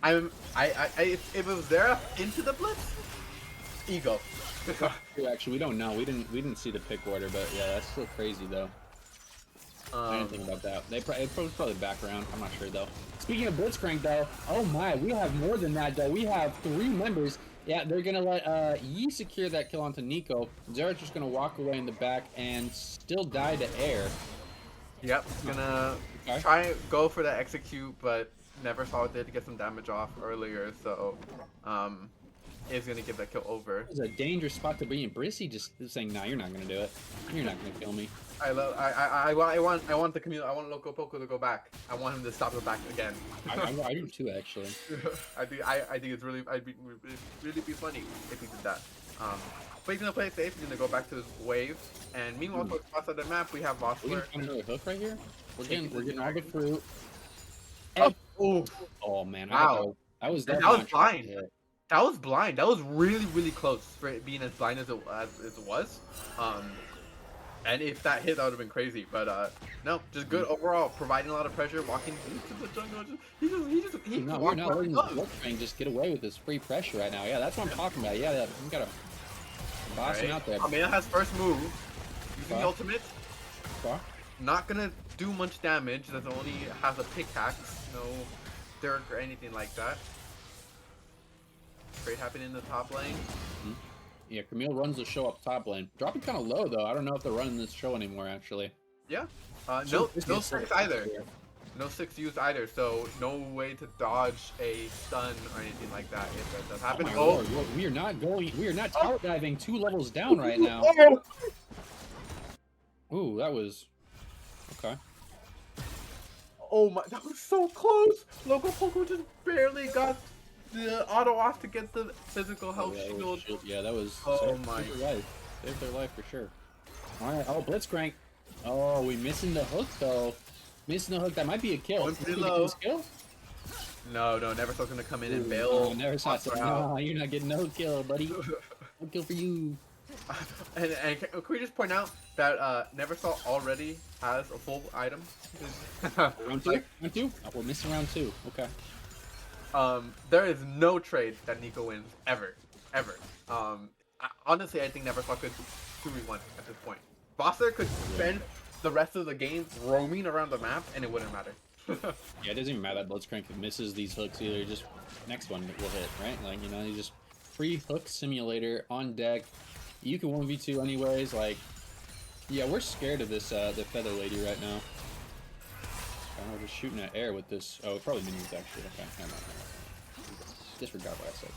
it was Xerath into the Blitz, ego. Actually, we don't know. We didn't see the pick order, but yeah, that's still crazy though. I didn't think about that. It was probably background. I'm not sure though. Speaking of Blitzcrank though, oh my, we have more than that though. We have 3 members. Yeah, they're gonna let Yi secure that kill onto Nico. Zera's just gonna walk away in the back and still die to air. Yep, gonna try and go for that execute, but Neversaw did get some damage off earlier, so is gonna get that kill over. It's a dangerous spot to be in. Brissy just saying, "Nah, you're not gonna do it. You're not gonna kill me." I want the community. I want Loco Poco to go back. I want him to stop the back again. I do too, actually. I think it's really really be funny if he did that. But he's gonna play it safe. He's gonna go back to his wave. And meanwhile, across the map, we have Vossler. We're gonna find another hook right here. We're getting all the fruit. Oh man! Wow, that was blind. That was blind. That was really, really close for it being as blind as it was. And if that hit, that would have been crazy. But no, just good overall. Providing a lot of pressure, walking into the jungle. We're not letting the Blitzcrank just get away with this free pressure right now. Yeah, that's what I'm talking about. Yeah, we gotta boss him out there. Amaya has first move. Using the ultimate. Not gonna do much damage. That only has a pickaxe. No Dirk or anything like that. Trade happening in the top lane. Yeah, Camille runs the show up top lane. Dropping kind of low though. I don't know if they're running this show anymore actually. Yeah. No 6 either. No 6 used either. So no way to dodge a stun or anything like that if that does happen. Oh, we are not going. We are not tower diving 2 levels down right now. Ooh, that was okay. Oh my, that was so close. Loco Poco just barely got the auto off to get the physical health shield. Yeah, that was saved their life for sure. All right, oh Blitzcrank. Oh, we missing the hook though. Missing the hook. That might be a kill. Kill? No, Neversaw's gonna come in and bail. Neversaw. No, you're not getting no kill, buddy. No kill for you. And can we just point out that Neversaw already has a full item? Round 2? Round 2? Oh, we're missing round 2. Okay. There is no trade that Nico wins ever. Honestly, I think Neversaw could 2v1 at this point. Bossler could spend the rest of the game roaming around the map, and it wouldn't matter. Yeah, it doesn't even matter that Blitzcrank misses these hooks either. Just next one will hit, right? Like, you know, you just free hook simulator on deck. You can 1v2 anyways. Like, yeah, we're scared of this the feather lady right now. We're just shooting at air with this. Oh, probably minions actually. Okay, never mind. Disregard what I said.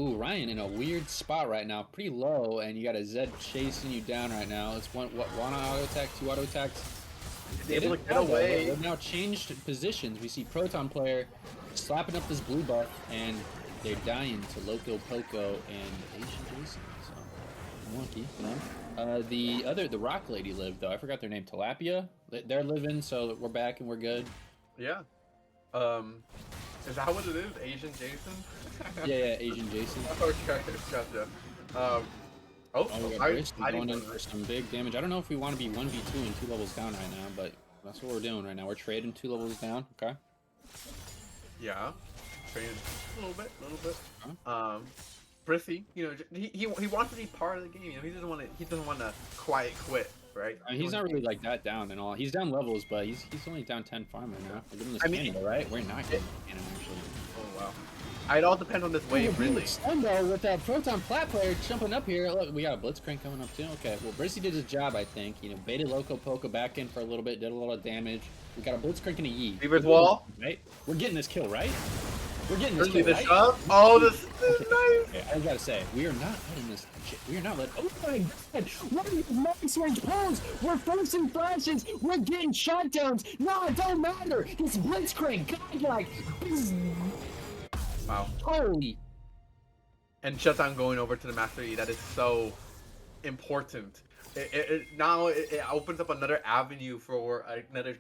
Ooh, Ryan in a weird spot right now, pretty low, and you got a Zed chasing you down right now. It's one auto attack, 2 auto attacks. Able to get away. They've now changed positions. We see Proton player slapping up this blue buff, and they're dying to Loco Poco and Asian Jason. So unlucky, you know. The Rock Lady lived though. I forgot their name. Tilapia. They're living, so we're back and we're good. Yeah. Is that what it is? Asian Jason? Yeah, Asian Jason. Okay, gotcha. We got Brisk going in for some big damage. I don't know if we want to be 1v2 and 2 levels down right now, but that's what we're doing right now. We're trading 2 levels down. Okay. Yeah. Trading a little bit. Huh? Prissy, you know, he wants to be part of the game. You know, he doesn't want to quiet quit, right? I mean, he's not really like that down and all. He's down levels, but he's only down 10 farm right now. We're giving this cannon, right? We're not getting cannon actually. Oh wow. It all depends on this wave, really. Though, with that Proton Plat player jumping up here, look, we got a Blitzcrank coming up too. Okay, well, Brissy did his job, I think. You know, baited Loco Poco back in for a little bit, did a little damage. We got a Blitzcrank and a Yee. Beaver's wall. Right? We're getting this kill, right? We're getting this Really, kill, the right? shove? Oh, this is nice. Okay, I gotta say, we are not letting this shit. We are not letting. Oh my god! What are these multi-swing pulls? We're forcing flashes. We're getting shutdowns. No, it don't matter. It's Blitzcrank. Godlike. Wow. Holy. And shutdown going over to the Master E. That is so important. Now it opens up another avenue for another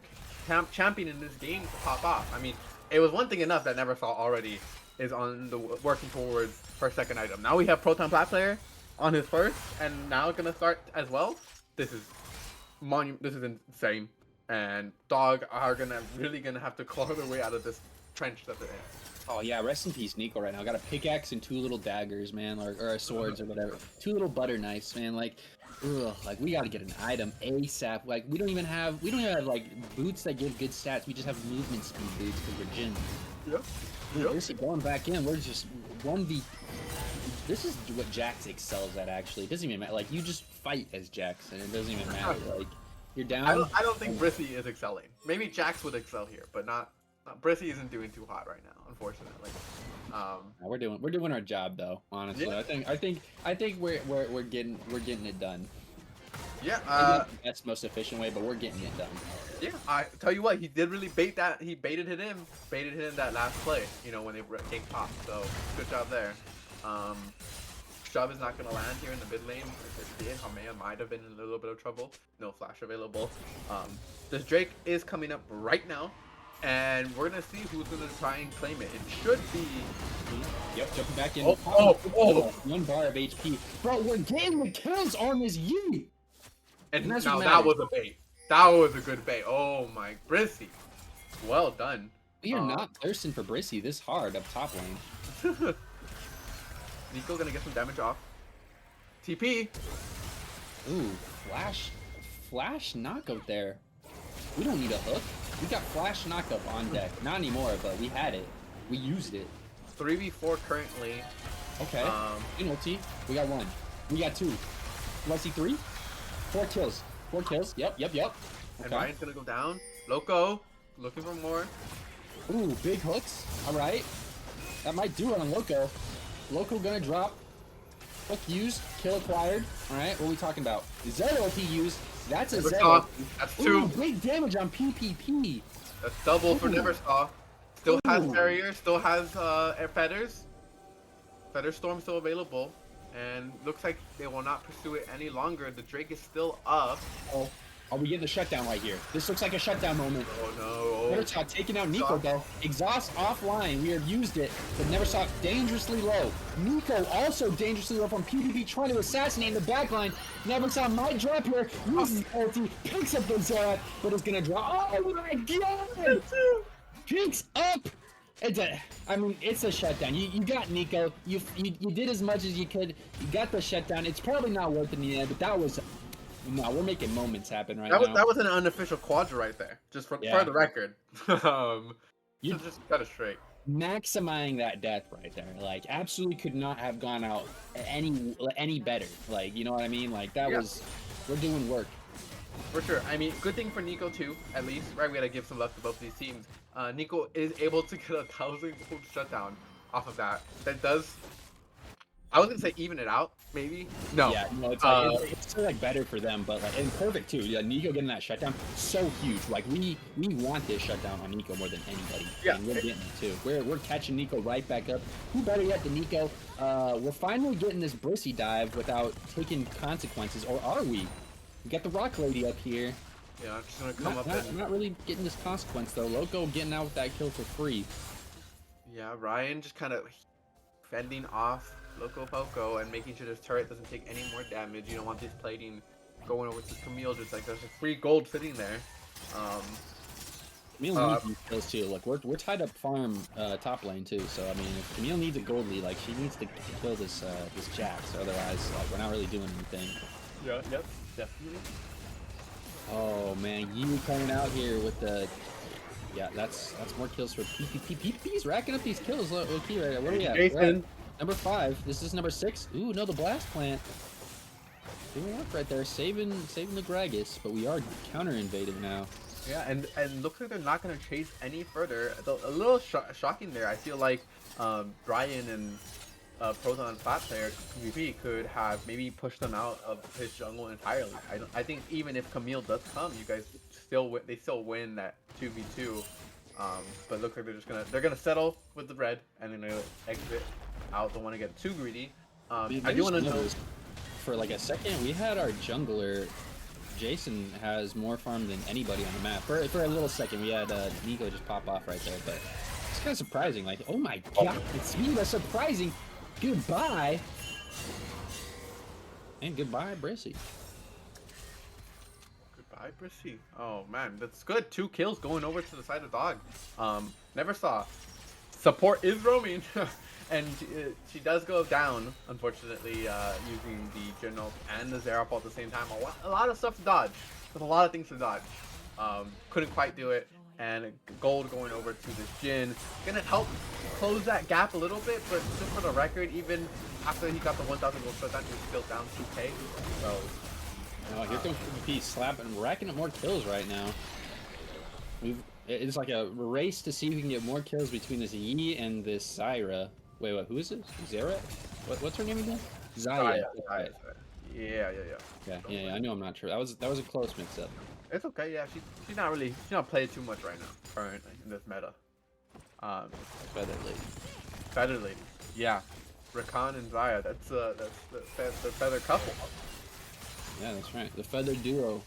champion in this game to pop off. I mean, it was one thing enough that Never Saw already is on the working towards her second item. Now we have Proton Plat player on his first, and now it's gonna start as well. This is insane, and Dog are really gonna have to claw their way out of this trench that they're in. Oh yeah, rest in peace, Nico. Right now, got a pickaxe and 2 little daggers, man, or swords or whatever. 2 little butter knives, man. Like, ugh, like we gotta get an item ASAP. Like we don't even have like boots that give good stats. We just have movement speed boots because we're Jin. Yep. We're just going back in. We're just 1v. This is what Jax excels at. Actually, it doesn't even matter. Like you just fight as Jax, and it doesn't even matter. Like you're down. I don't think Brissy is excelling. Maybe Jax would excel here, but not. Brissy isn't doing too hot right now, unfortunately. We're doing our job though. Honestly, yeah. I think we're getting it done. Yeah. Maybe that's the most efficient way, but we're getting it done. Yeah. I tell you what, he did really bait that. He baited it in that last play. You know when they came pop. So good job there. Shove is not gonna land here in the mid lane. If it did, Hamea might have been in a little bit of trouble. No flash available. This Drake is coming up right now. And we're gonna see who's gonna try and claim it. It should be. Yep, jumping back in. Oh. 1 bar of HP. Bro, we're getting the kills on this Yee. And now that was a bait. That was a good bait. Oh my, Brissy. Well done. We are not thirsting for Brissy this hard up top lane. Nico gonna get some damage off. TP. Ooh, flash knockout there. We don't need a hook. We got flash knockup on deck. Not anymore, but we had it. We used it. 3v4 currently. Okay. In ulti, we got 1. We got 2. You see 3? 4 kills. 4 kills. Yep. Okay. And Ryan's gonna go down. Loco, looking for more. Ooh, big hooks. All right. That might do it on Loco. Loco gonna drop. Hook used. Kill acquired. All right. What are we talking about? Zed ulti used. That's a Zed. That's 2. Ooh, big damage on PPP. That's double for Never Saw. Still has barrier. Still has feathers. Feather Storm still available. And looks like they will not pursue it any longer. The Drake is still up. Oh, are we getting the shutdown right here? This looks like a shutdown moment. Oh no. Never Saw taking out Nico though. Exhaust offline. We have used it, but Never Saw dangerously low. Nico also dangerously low from PvP trying to assassinate the backline. Never Saw might drop here. Uses ulti, picks up the Zed, but is gonna drop. Oh my god! Picks up. It's a shutdown. You got Nico. You did as much as you could. You got the shutdown. It's probably not worth it in the end, but that was No, we're making moments happen right That now. was an unofficial quadra right there, just for Yeah. the record. You- Just got it straight. Maximizing that death right there, like absolutely could not have gone out any better. Like, you know what I mean? Like that Yeah. was, we're doing work. For sure. I mean, good thing for Nico too, at least, right? We gotta give some love to both these teams. Nico is able to get 1,000 gold shutdown off of that. That does, I was gonna say even it out, maybe. No. Yeah, no, it's like it's still like better for them, but like and perfect too. Yeah, Nico getting that shutdown, so huge. Like we want this shutdown on Nico more than anybody. Yeah. And we're getting it too. We're catching Nico right back up. Who better yet than Nico? We're finally getting this Brissy dive without taking consequences, or are we? We got the Rock Lady up here. Yeah, I'm just gonna come up and Not really getting this consequence though. Loco getting out with that kill for free. yeah, Ryan just kind of fending off Loco Poco and making sure this turret doesn't take any more damage. You don't want this plating going over to Camille. Just like there's a free gold sitting there. Camille needs these kills too. Look, we're tied up farm top lane too. So I mean, if Camille needs a gold lead, like she needs to kill this this Jax. Otherwise, like we're not really doing anything. Yeah, yep, definitely. Oh man, you coming out here with the yeah, that's more kills for PPP. PPP's racking up these kills. Look key right there. What are we at? We're at Jason. number 5. This is number 6. Ooh, no, the blast plant. Doing work right there, saving the Gragas, but we are counter invading now. Yeah, and looks like they're not gonna chase any further. A little shocking there. I feel like Brian and Proton's flat player PvP could have maybe pushed them out of his jungle entirely. I think even if Camille does come, you guys still win that 2v2. But it looks like they're gonna settle with the red and then they're gonna exit out. Don't want to get too greedy. Dude, I do want to just know. noticed, for like a second, we had our jungler. Jason has more farm than anybody on the map. For a little second, we had Nico just pop off right there, but it's kind of surprising. Like, oh my god, it's me. That's surprising. Goodbye. And goodbye, Brissy. Goodbye, Brissy. Oh man, that's good. 2 kills going over to the side of Dog. Never saw. Support is roaming, and she does go down, unfortunately, using the General and the Xerath at the same time. A lot of stuff to dodge. There's a lot of things to dodge. Couldn't quite do it, and gold going over to this Jhin. Gonna help close that gap a little bit, but just for the record, even after he got the 1,000 gold shutdown, he was still down 2k. So. Oh, here comes PvP slapping, racking up more kills right now. It's like a race to see who can get more kills between this Yi and this Zyra. Wait, what? Who is this? Zera? What's her name again? Zaya. Zaya. Yeah. Yeah. I know I'm not sure. That was a close mix-up. It's okay. Yeah, she's not playing too much right now currently in this meta. Feather Lady. Feather Lady. Yeah, Rakan and Zaya. That's the feather couple. Yeah, that's right. The feather duo.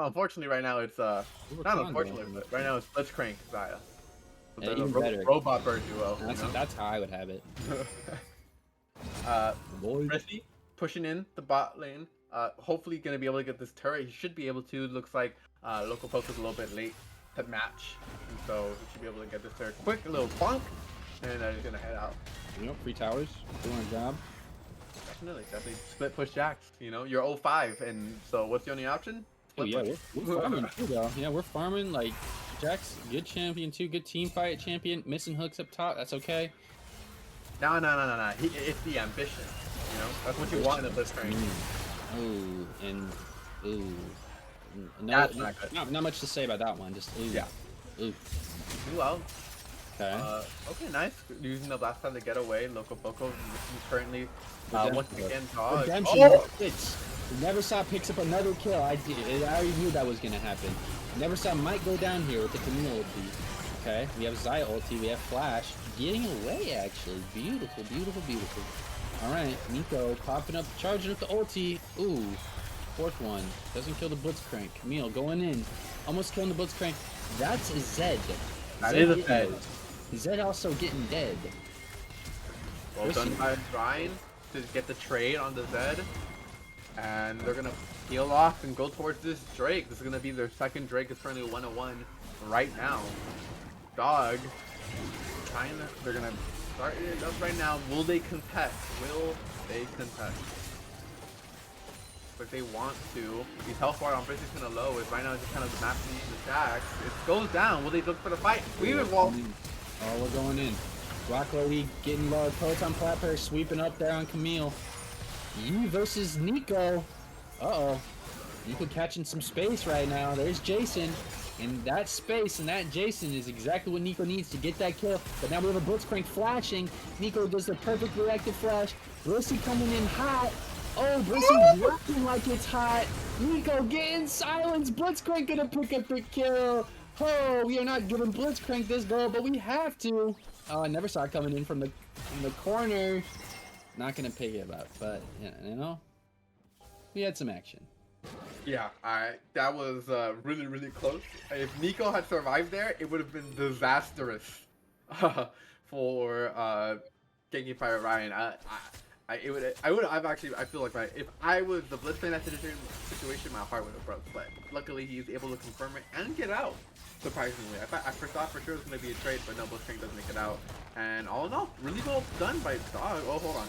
Unfortunately, right now it's not Rakan, unfortunately, though. but right now it's Blitzcrank Zaya. So Yeah, they're the even better. robot bird duo. That's how I would have it. Boy. Brissy pushing in the bot lane. Hopefully gonna be able to get this turret. He should be able to. Looks like local poke is a little bit late to match, and so he should be able to get this turret quick. A little bonk, and then he's gonna head out. You know, 3 towers, doing a job. Definitely split push Jax. You know, you're 0-5, and so what's the only option? Oh Split yeah, push. we're farming too, though. Yeah, we're farming. Like, Jack's good champion too, good team fight champion. Missing hooks up top, that's okay. No. It's the ambition. You know, that's what you want in a Blitzcrank. Ooh, and ooh. No, That's not good. not much to say about that one. Just ooh. Yeah. Ooh. Well, Okay. okay, nice. Using the blast time to get away. Loco Poco currently Redemption. once again dog. Redemption. Oh! Hits. Never saw picks up another kill. I already knew that was gonna happen. Never saw Mike go down here with the Camille ulti. Okay, we have Zaya ulti, we have Flash. Getting away, actually. Beautiful. Alright, Nico popping up, charging up the ulti. Ooh, 4th one. Doesn't kill the Blitzcrank. Camille going in. Almost killing the Blitzcrank. That's a Zed. That Zed is a getting Zed. out. Zed also getting dead. Well done by Ryan to get the trade on the Zed. And they're gonna peel off and go towards this Drake. This is gonna be their second Drake. It's currently 1-1 right now. Dog they're gonna start it up right now. Will they contest? like they want to. His health bar on Brissy's kind of low. Is right now just kind of the map needs the stacks. It goes down. Will they look for the fight? Weird wall. Oh, we're going in. Rock Lady getting low. Proton Flapper sweeping up there on Camille. You versus Nico. Uh-oh. Nico catching some space right now. There's Jason. And that space and that Jason is exactly what Nico needs to get that kill. But now we have a Blitzcrank flashing. Nico does the perfect reactive flash. Brissy coming in hot. Oh, Brissy rocking like it's hot. Nico getting silence. Blitzcrank gonna pick up the kill. Oh, we are not giving Blitzcrank this goal, but we have to. Oh, I never saw it coming in from the corner. Not gonna pick it up, but you know, we had some action. Yeah, that was really, really close. If Nico had survived there, it would have been disastrous for Ganking Pirate Ryan. I feel like if I was the Blitz in that situation, my heart would have broke. But luckily, he's able to confirm it and get out. Surprisingly, I thought for sure it was going to be a trade, but no, Blitzcrank doesn't make it out. And all in all, really well done by Dog. Oh, hold on.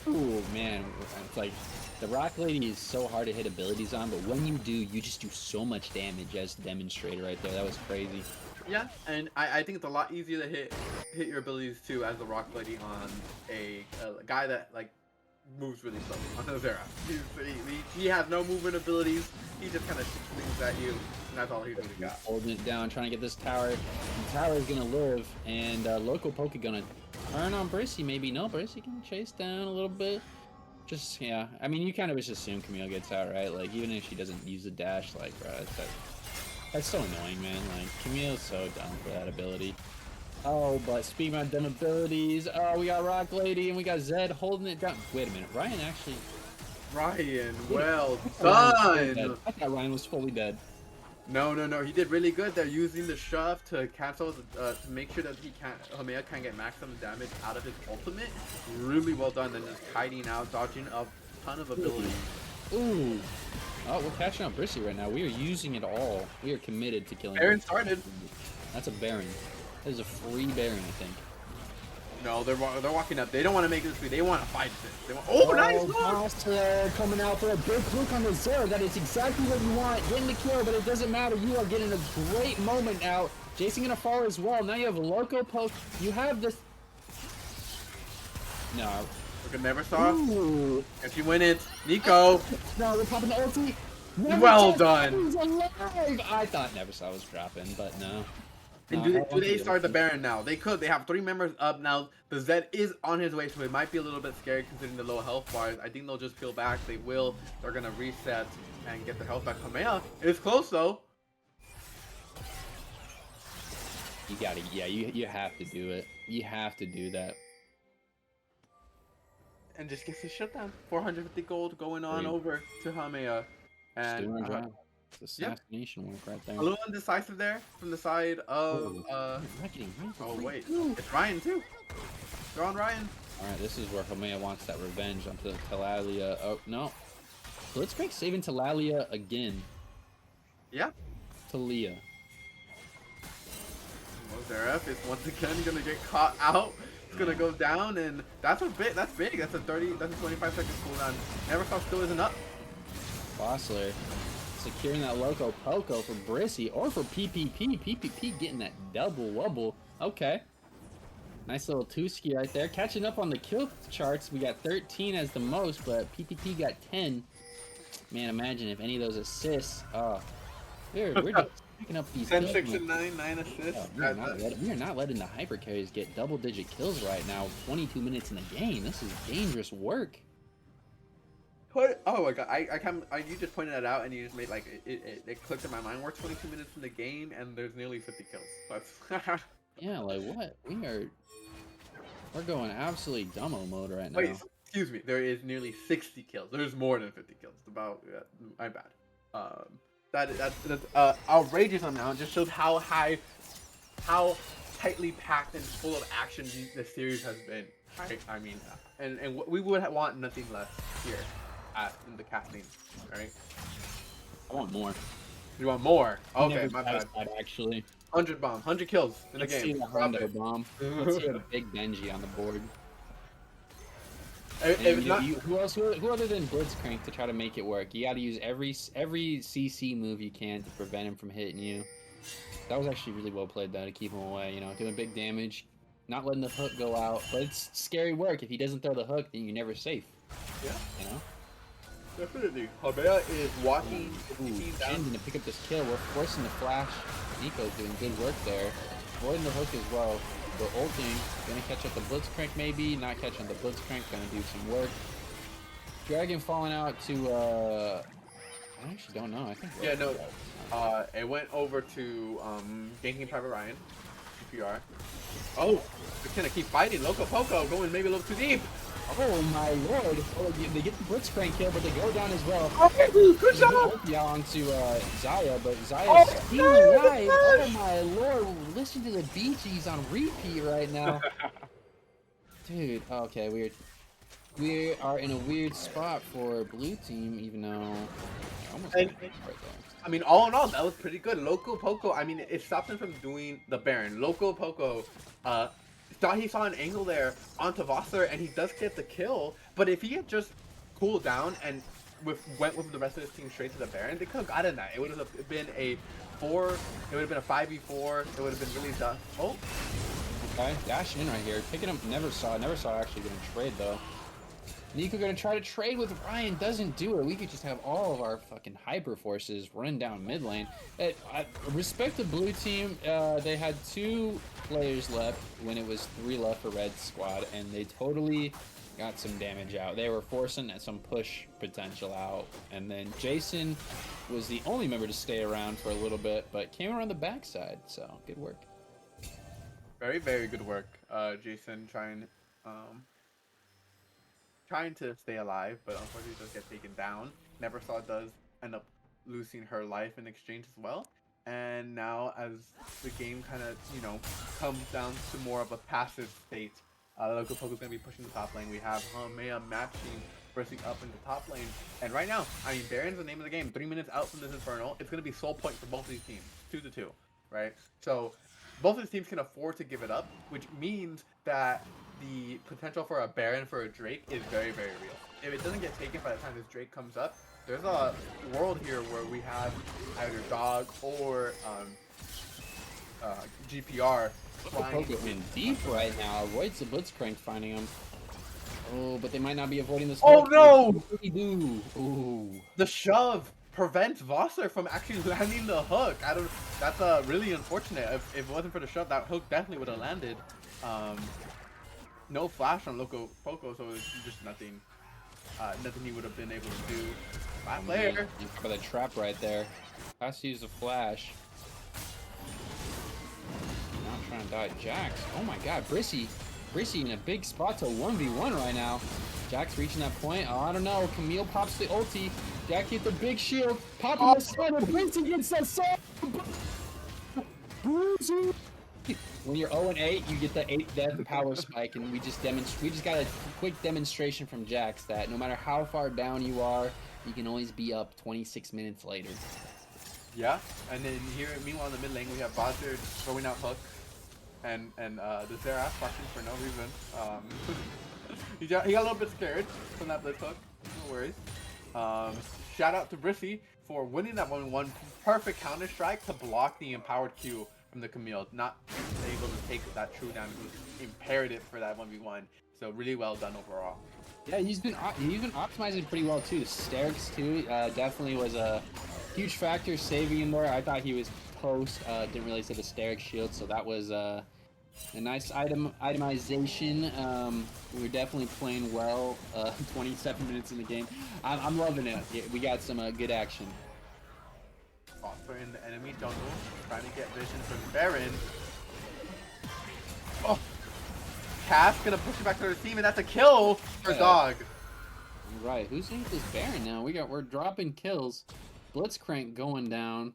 Ooh, man, it's like the Rock Lady is so hard to hit abilities on, but when you do, you just do so much damage as demonstrated right there. That was crazy. Yeah, and I think it's a lot easier to hit your abilities too as the Rock Lady on a guy that like moves really slowly on Ozera. He has no movement abilities. He just kind of swings at you, and that's all he really got. Holding it down, trying to get this tower. The tower is gonna live, and Loco Poke gonna turn on Brissy. Maybe no, Brissy can chase down a little bit. Just yeah, I mean you kind of just assume Camille gets out, right? Like even if she doesn't use the dash, like that's so annoying, man. Like Camille's so dumb for that ability. Oh, but speaking about dumb abilities, oh we got Rock Lady and we got Zed holding it down. Wait a minute, Ryan actually. Ryan, well done. I thought Ryan was fully dead. No, he did really good. They're using the shove to cancel, to make sure that Hamea can't get maximum damage out of his ultimate. Really well done. Then just kiting out, dodging a ton of abilities. Ooh. Oh, we're catching up Brissy right now. We are using it all. We are committed to killing. Baron started. That's a Baron. That is a free Baron, I think. No, they're walking up. They don't want to make this free. They want to fight this. They want, nice! Monster coming out for a big hook on the Zero. That is exactly what you want. Getting the kill, but it doesn't matter. You are getting a great moment out. Jason gonna fall as well. Now you have Loco Poke. You have this. No. Look at Never Saw. Ooh. If you win it, Nico. No, we're popping the ulti. Well done. He's alive. I thought Never Saw was dropping, but no. And do they start the Baron now? They could. They have 3 members up now. The Zed is on his way, so it might be a little bit scary considering the low health bars. I think they'll just peel back. They will. They're going to reset and get their health back. Kamea is close, though. You gotta, yeah, you have to do it. You have to do that. And just gets the shutdown. 450 gold going on over to Hamea. And it's assassination work right there. a little indecisive there from the side of oh wait, it's Ryan too. They're on Ryan. Alright, this is where Hamea wants that revenge onto Talalia. Oh no. Blitzcrank saving Talalia again. Yeah. Talia. Mozaref is once again gonna get caught out. It's gonna go down, and that's a bit. That's big. That's a 25 second cooldown. Neversoft still isn't up. Bossler securing that Loco Poco for Brissy or for PPP. PPP getting that double wubble. Okay. Nice little 2-ski right there. Catching up on the kill charts. We got 13 as the most, but PPP got 10. Man, imagine if any of those assists. Oh, we're just picking up these 10, kills, 6, man. and 9 assists. Yeah, we are not letting the hyper carries get double-digit kills right now. 22 minutes in the game. This is dangerous work. What? Oh my god! You just pointed that out, and you just made like it clicked in my mind. We're 22 minutes in the game, and there's nearly 50 kills. That's Yeah, like what? We're going absolutely dumbo mode right now. Wait, excuse me. There is nearly 60 kills. There's more than 50 kills. About my bad. That's outrageous amount. Just shows how how tightly packed and full of action this series has been. I mean, and we would want nothing less here in the casting. All right. I want more. You want more? Okay, Never my bad. satisfied, actually. 100 bomb, 100 kills in the Let's game. see the Hondo bomb. Let's see a big Benji on the board. And If not, who else? Who other than Blitzcrank to try to make it work? You got to use every CC move you can to prevent him from hitting you. That was actually really well played though to keep him away. You know, doing big damage, not letting the hook go out. But it's scary work. If he doesn't throw the hook, then you're never safe. yeah, You know. definitely. Hamea is walking his Ooh, team Jin's down. gonna pick up this kill. We're forcing the flash. Nico's doing good work there. Avoiding the hook as well. But ulting, gonna catch up the Blitzcrank maybe. Not catching the Blitzcrank, gonna do some work. Dragon falling out to I actually don't know. I think Yeah, no. It went over to Ganking Private Ryan, GPR. Oh, it's gonna keep fighting. Loco Poco going maybe a little too deep. Oh my lord! Oh, they get the Blitzcrank kill, but they go down as well. Oh, good job. Yeah, onto Zaya, but Zaya's Oh, stealing no, live. no. Oh my lord! Listen to the Bee Gees on repeat right now. Dude, okay, weird. We are in a weird spot for blue team, even though almost And- got it right there. I mean, all in all, that was pretty good. Loco Poco, I mean, it stopped him from doing the Baron. Loco Poco thought he saw an angle there onto Vossler, and he does get the kill. But if he had just cooled down and went with the rest of his team straight to the Baron, they could have gotten that. It would have been a 4, it would have been a 5v4, it would have been really tough. Oh, Okay, dash in right here, picking up. Never saw actually gonna trade though. Nico gonna try to trade with Ryan, doesn't do it. We could just have all of our fucking hyper forces running down mid lane. Respect the blue team, they had 2 players left when it was 3 left for red squad, and they totally got some damage out. They were forcing some push potential out, and then Jason was the only member to stay around for a little bit, but came around the backside, so good work. very, very good work, Jason, trying to stay alive, but unfortunately does get taken down. Never Saw does end up losing her life in exchange as well. And now as the game kind of, comes down to more of a passive state, Loco Poco's going to be pushing the top lane. We have Hamea matching bursting up into top lane. And right now, I mean, Baron's the name of the game. 3 minutes out from this Infernal. It's going to be soul point for both of these teams. 2-2, right? So both of these teams can afford to give it up, which means that the potential for a Baron for a Drake is very, very real. If it doesn't get taken by the time this Drake comes up, there's a world here where we have either Dog or GPR flying. Poco in deep right now. Avoids the Blitzcrank finding him. Oh, but they might not be avoiding this. Oh, hook. no! What do we do? Ooh. The shove prevents Vossler from actually landing the hook. That's really unfortunate. If it wasn't for the shove, that hook definitely would have landed. No flash on Loco Poco, so it's just nothing. Nothing he would have been able to do. Flat player. You cover the trap right there. Has to use a flash. Not trying to die. Jax. Oh my god, Brissy in a big spot to 1v1 right now. Jax reaching that point. Oh, I don't know. Camille pops the ulti. Jack hit the big shield. Popping the stun. Brissy gets that song. When you're 0-8, you get the 8 death power spike, and we just got a quick demonstration from Jax that no matter how far down you are, you can always be up 26 minutes later. Yeah, and then here, meanwhile in the mid lane, we have Bozzer throwing out hooks, and the Xerath flashing for no reason. He got a little bit scared from that blitz hook. No worries. Shout out to Brissy for winning that 1v1. Perfect counter strike to block the empowered Q from the Camille. Not able to take that true down. It was imperative for that 1v1. So really well done overall. Yeah, he's been optimizing pretty well too. Sterix too definitely was a huge factor saving him there. I thought he was post. Didn't realize he had a Sterix shield, so that was a nice itemization. We were definitely playing well. 27 minutes in the game. I'm loving it. Yeah, we got some good action. Foster in the enemy jungle, trying to get vision from Baron. Oh, Cass gonna push it back to her team, and that's a kill for Yeah. Dog. Right, who's in this Baron now? We're dropping kills. Blitzcrank going down.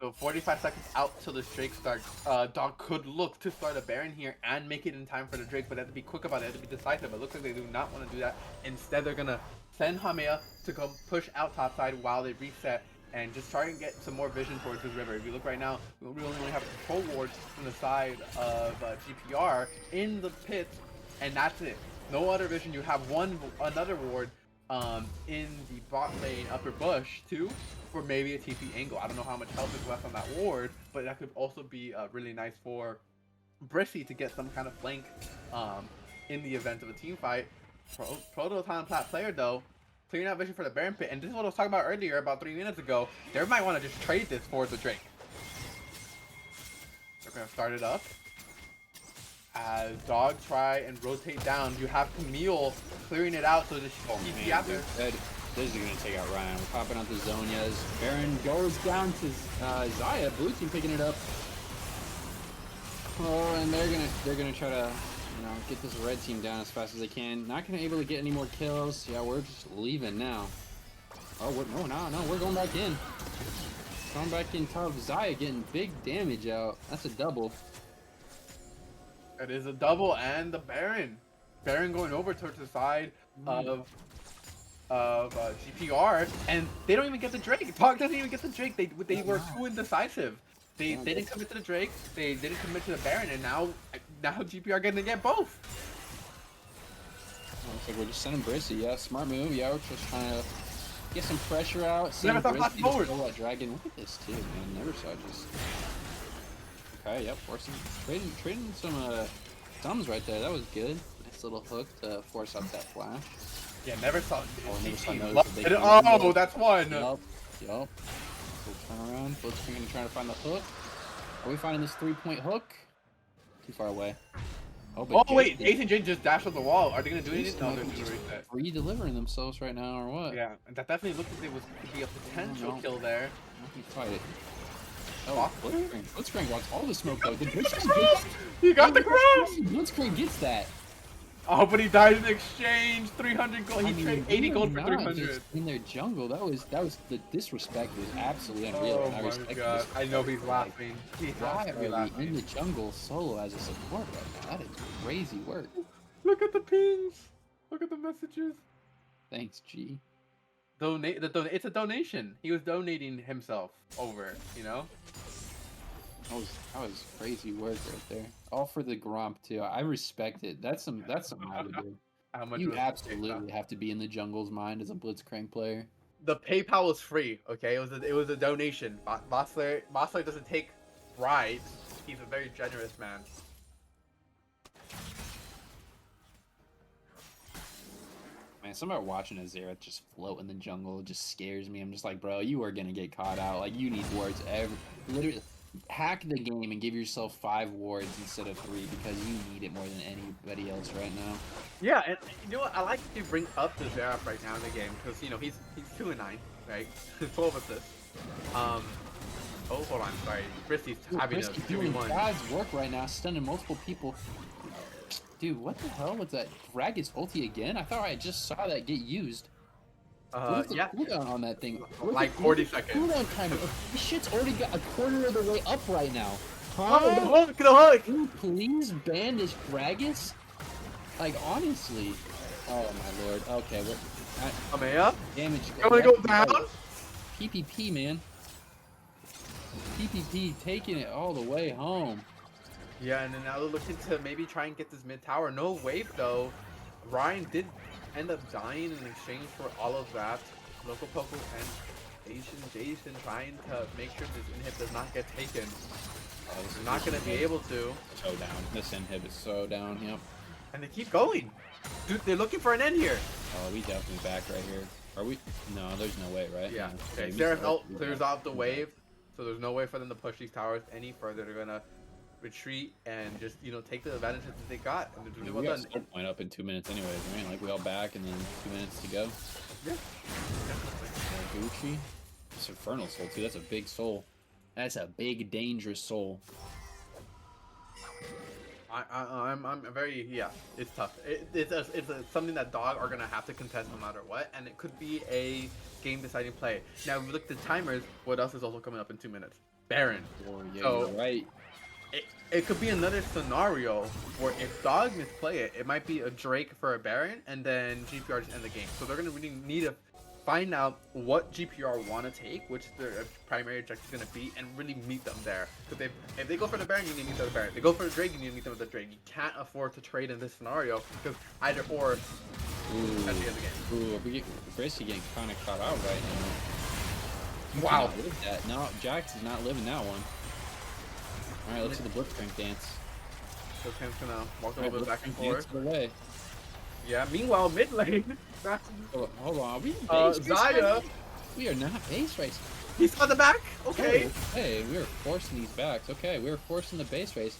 So 45 seconds out till the Drake starts. Dog could look to start a Baron here and make it in time for the Drake, but they have to be quick about it, they have to be decisive. It looks like they do not want to do that. Instead, they're gonna send Hamea to go push out topside while they reset and just try and get some more vision towards this river. If you look right now, we only have control wards from the side of GPR in the pit. and that's it. No other vision. You have another ward in the bot lane upper bush too, for maybe a TP angle. I don't know how much health is left on that ward, but that could also be really nice for Brissy to get some kind of flank in the event of a team fight. Proto Talon Plat player though, clearing out vision for the Baron pit, and this is what I was talking about earlier, about 3 minutes ago. They might want to just trade this for the Drake. They're gonna start it up. As Dog try and rotate down, you have Camille clearing it out so that she can keep out there. This is going to take out Ryan. We're popping out the Zonias. Baron goes down to Zaya. Blue team picking it up. Oh, and they're gonna try to, get this red team down as fast as they can. Not gonna able to get any more kills. Yeah, we're just leaving now. Oh, no, we're going back in. Going back in tough. Zaya getting big damage out. That's a double. It is a double, and the Baron going over towards the side of GPR, and they don't even get the Drake. Dog doesn't even get the Drake. They were too indecisive. They didn't commit to the Drake. They didn't commit to the Baron, and now GPR getting to get both. Looks like we're just sending Brissy. Yeah, smart move. Yeah, we're just trying to get some pressure out. Never thought fast forward. That dragon. Look at this too, man. Never saw just. Okay, yep, forcing, trading some thumbs right there. That was good. Nice little hook to force out that flash. Yeah, never saw. Oh, that's one. Yup. We'll turn around. Blitzcrank gonna try to find the hook. Are we finding this 3-point hook? Too far away. Oh wait, Ace and Jane just dashed off the wall. Are they gonna do anything? No, they're gonna reset. Re-delivering themselves right now, or what? Yeah, that definitely looked like it could be a potential kill there. I can fight it. Oh, Blitzcrank wants all the smoke though. He got the cross! Blitzcrank gets that. Oh, but he died in exchange. 300 gold. He traded 80 gold for 300. In their jungle, that was the disrespect was absolutely unreal. Oh my god! I know he's laughing. Why are we in the jungle solo as a support right now? That is crazy work. Look at the pings. Look at the messages. Thanks, G. It's a donation. He was donating himself over. That was crazy work right there. All for the Gromp too. I respect it. That's some how to do. How much You absolutely have to be in the jungle's mind as a Blitzcrank player. The PayPal was free. Okay, it was a donation. Bossler doesn't take bribes. He's a very generous man. Man, somebody watching a Xerath just float in the jungle just scares me. I'm just like, bro, you are gonna get caught out. Like, you need wards literally. Hack the game and give yourself 5 wards instead of 3 because you need it more than anybody else right now. Yeah, and you know what? I like to bring up the Xerath right now in the game because he's 2-9, right? 12 assists. Oh, hold on, sorry. Brissy's having a 2v1. God's work right now, stunning multiple people. Dude, what the hell was that? Gragas ulti again? I thought I just saw that get used. Yeah. Cooldown on that thing. Like 40 seconds. Cooldown timer. This shit's already got a quarter of the way up right now. Oh, look at the hook! Can you please ban this Gragas? Like, honestly. Oh my lord. Okay, what? Coming up. Damage. Gonna go down. PPP, man. PPP taking it all the way home. Yeah, and then now they're looking to maybe try and get this mid tower. No wave though. Ryan did end up dying in exchange for all of that. Local Poco and Jason trying to make sure this inhib does not get taken. They're not going to be able to. So down. This inhib is so down, yep. And they keep going. Dude, they're looking for an end here. Oh, we definitely back right here. Are we? No, there's no way, right? Yeah. No. Okay, Xerath ult clears off the wave, so there's no way for them to push these towers any further. They're going to retreat and just take the advantages that they got. And they're we got start point up in 2 minutes anyways, right? Like we all back and then 2 minutes to go. Yeah. Gucci. This Infernal Soul too. That's a big soul. That's a big dangerous soul. I'm very it's tough. It's something that Dog are gonna have to contest no matter what, and it could be a game deciding play. Now if we look at the timers, what else is also coming up in 2 minutes? Baron. Oh yeah, so, you're right. It could be another scenario where if Dog misplay it, it might be a Drake for a Baron, and then GPR just end the game. So they're gonna really need to find out what GPR want to take, which their primary objective is going to be, and really meet them there. Because if they go for the Baron, you need to meet them with the Baron. If they go for the Drake, you need to meet them with the Drake. You can't afford to trade in this scenario because either or, that's the end of the game. Ooh, we're basically getting kind of caught out right now. Wow. Cannot live that. No, Jax is not living that one. All right, let's do the Blitzcrank dance. So Tim's gonna walk a little bit back and Dance forth. away. Yeah. Meanwhile, mid lane, Hold on, are we base Zaya, racing? We are not base racing. he's on the back. Okay. Oh, hey, we are forcing these backs. Okay, we are forcing the base race.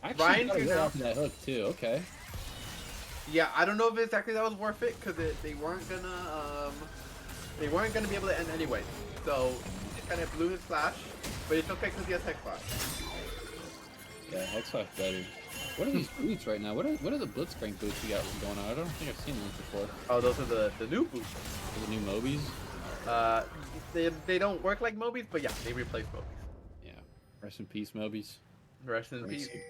Actually, Ryan's got a here hit now. off of that hook too. Okay. Yeah, I don't know if exactly that was worth it because they weren't gonna be able to end anyway. So it kind of blew his flash, but it's okay because he has Hex Flash. Yeah, Hex Flash better. What are these boots right now? What are the Blitzcrank boots we got going on? I don't think I've seen them before. Oh, those are the new boots. The new Mobies? They don't work like Mobies, but yeah, they replace Mobies. Yeah. Rest in peace, Mobies. Rest in Let me peace. see.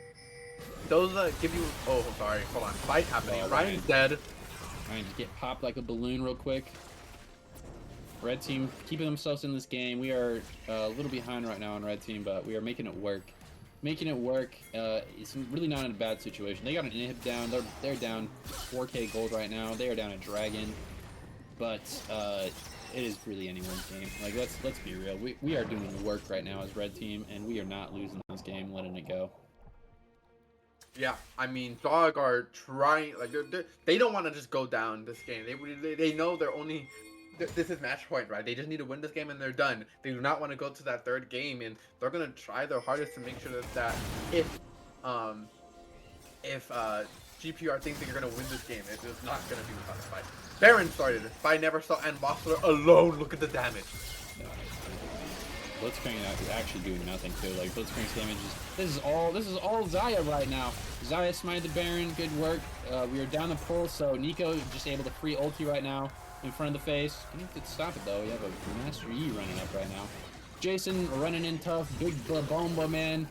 Those give you. Oh, sorry. Hold on. Fight happening. Oh, Ryan's dead. Ryan, just get popped like a balloon real quick. Red team keeping themselves in this game. We are a little behind right now on red team, but we are making it work. Making it work. It's really not in a bad situation. They got an inhib down. They're down 4K gold right now. They are down a dragon, but it is really anyone's game. Like let's be real. We are doing the work right now as red team, and we are not losing this game, letting it go. Yeah, I mean, Dog are trying. Like they don't want to just go down this game. They know they're only. This is match point, right? They just need to win this game and they're done. They do not want to go to that third game, and they're gonna try their hardest to make sure that if GPR thinks that you're gonna win this game, it is not gonna be without a fight. Baron started it. I never saw and Bossler alone. Look at the damage. Blitzcrank is actually doing nothing too. Like Blitzcrank's damage is this is all Zaya right now. Zaya smited the Baron, good work. We are down the pull, so Nico just able to free ulti right now in front of the face. You have to stop it though. We have a Master E running up right now. Jason running in tough, big bomba man.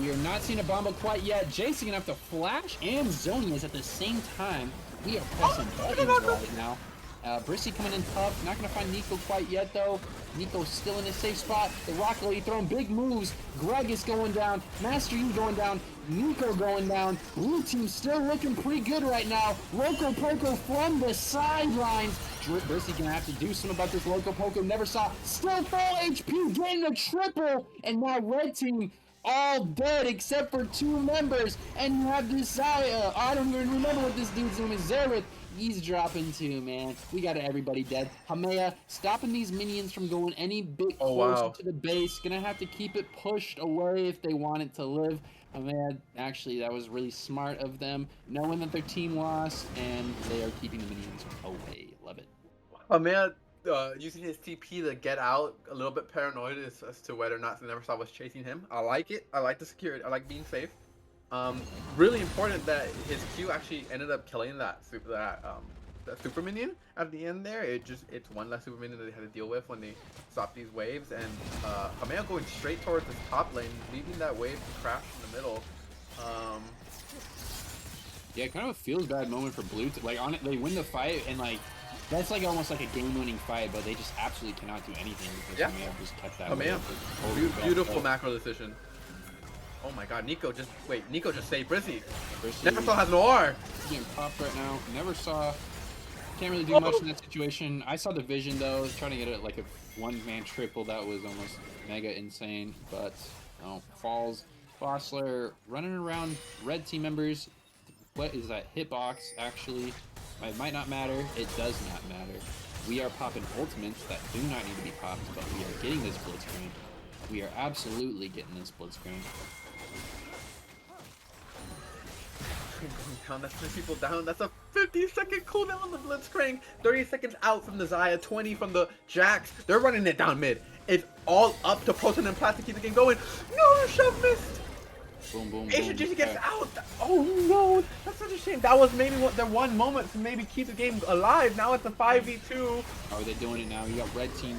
We are not seeing a bomba quite yet. Jason gonna have to flash and Zonias at the same time. We are pressing buttons right now. Brissy coming in tough. Not going to find Nico quite yet, though. Nico's still in a safe spot. The Rocket Lady throwing big moves. Greg is going down. Master E going down. Nico going down. Blue team still looking pretty good right now. Loco Poco from the sidelines. Brissy going to have to do something about this Loco Poco. Never saw. Still full HP. Getting a triple. And now red team all dead except for 2 members. And you have this Zaya. I don't even remember what this dude's name is. Zareth. He's dropping too, man. We got everybody dead. Hamea stopping these minions from going any bit closer to the base. Gonna have to keep it pushed away if they want it to live. Hamea, actually, that was really smart of them, knowing that their team lost, and they are keeping the minions away. Love it. Hamea using his TP to get out, a little bit paranoid as to whether or not the Neversaw was chasing him. I like it. I like the security. I like being safe. Really important that his Q actually ended up killing that super minion at the end there. It's one less super minion that they had to deal with when they stopped these waves, and Hamea going straight towards this top lane, leaving that wave to crash in the middle. Yeah, kind of a feels bad moment for Blue. Like on it, they win the fight, and like that's like almost like a game-winning fight, but they just absolutely cannot do anything because Hamea just kept that. Hamea, beautiful macro decision. Oh my god, Nico just saved Brissy. Neversaw has no R. Getting popped right now. Never saw. Can't really do much in that situation. I saw the vision though, trying to get it like a one-man triple. That was almost mega insane. But falls. Bossler running around red team members. What is that hitbox? Actually, it might not matter. It does not matter. We are popping ultimates that do not need to be popped, but we are getting this blitzcrank. We are absolutely getting this blitzcrank. Going down, that's 3 people down. That's a 50-second cooldown on the Blitzcrank. 30 seconds out from the Zaya, 20 from the Jax. They're running it down mid. It's all up to Proton and Plat to keep the game going. No, shove missed. Boom, boom, Asian boom. GC gets out. Oh no, that's such a shame. That was maybe their one moment to maybe keep the game alive. Now it's a 5v2. How are they doing it now? You got red team.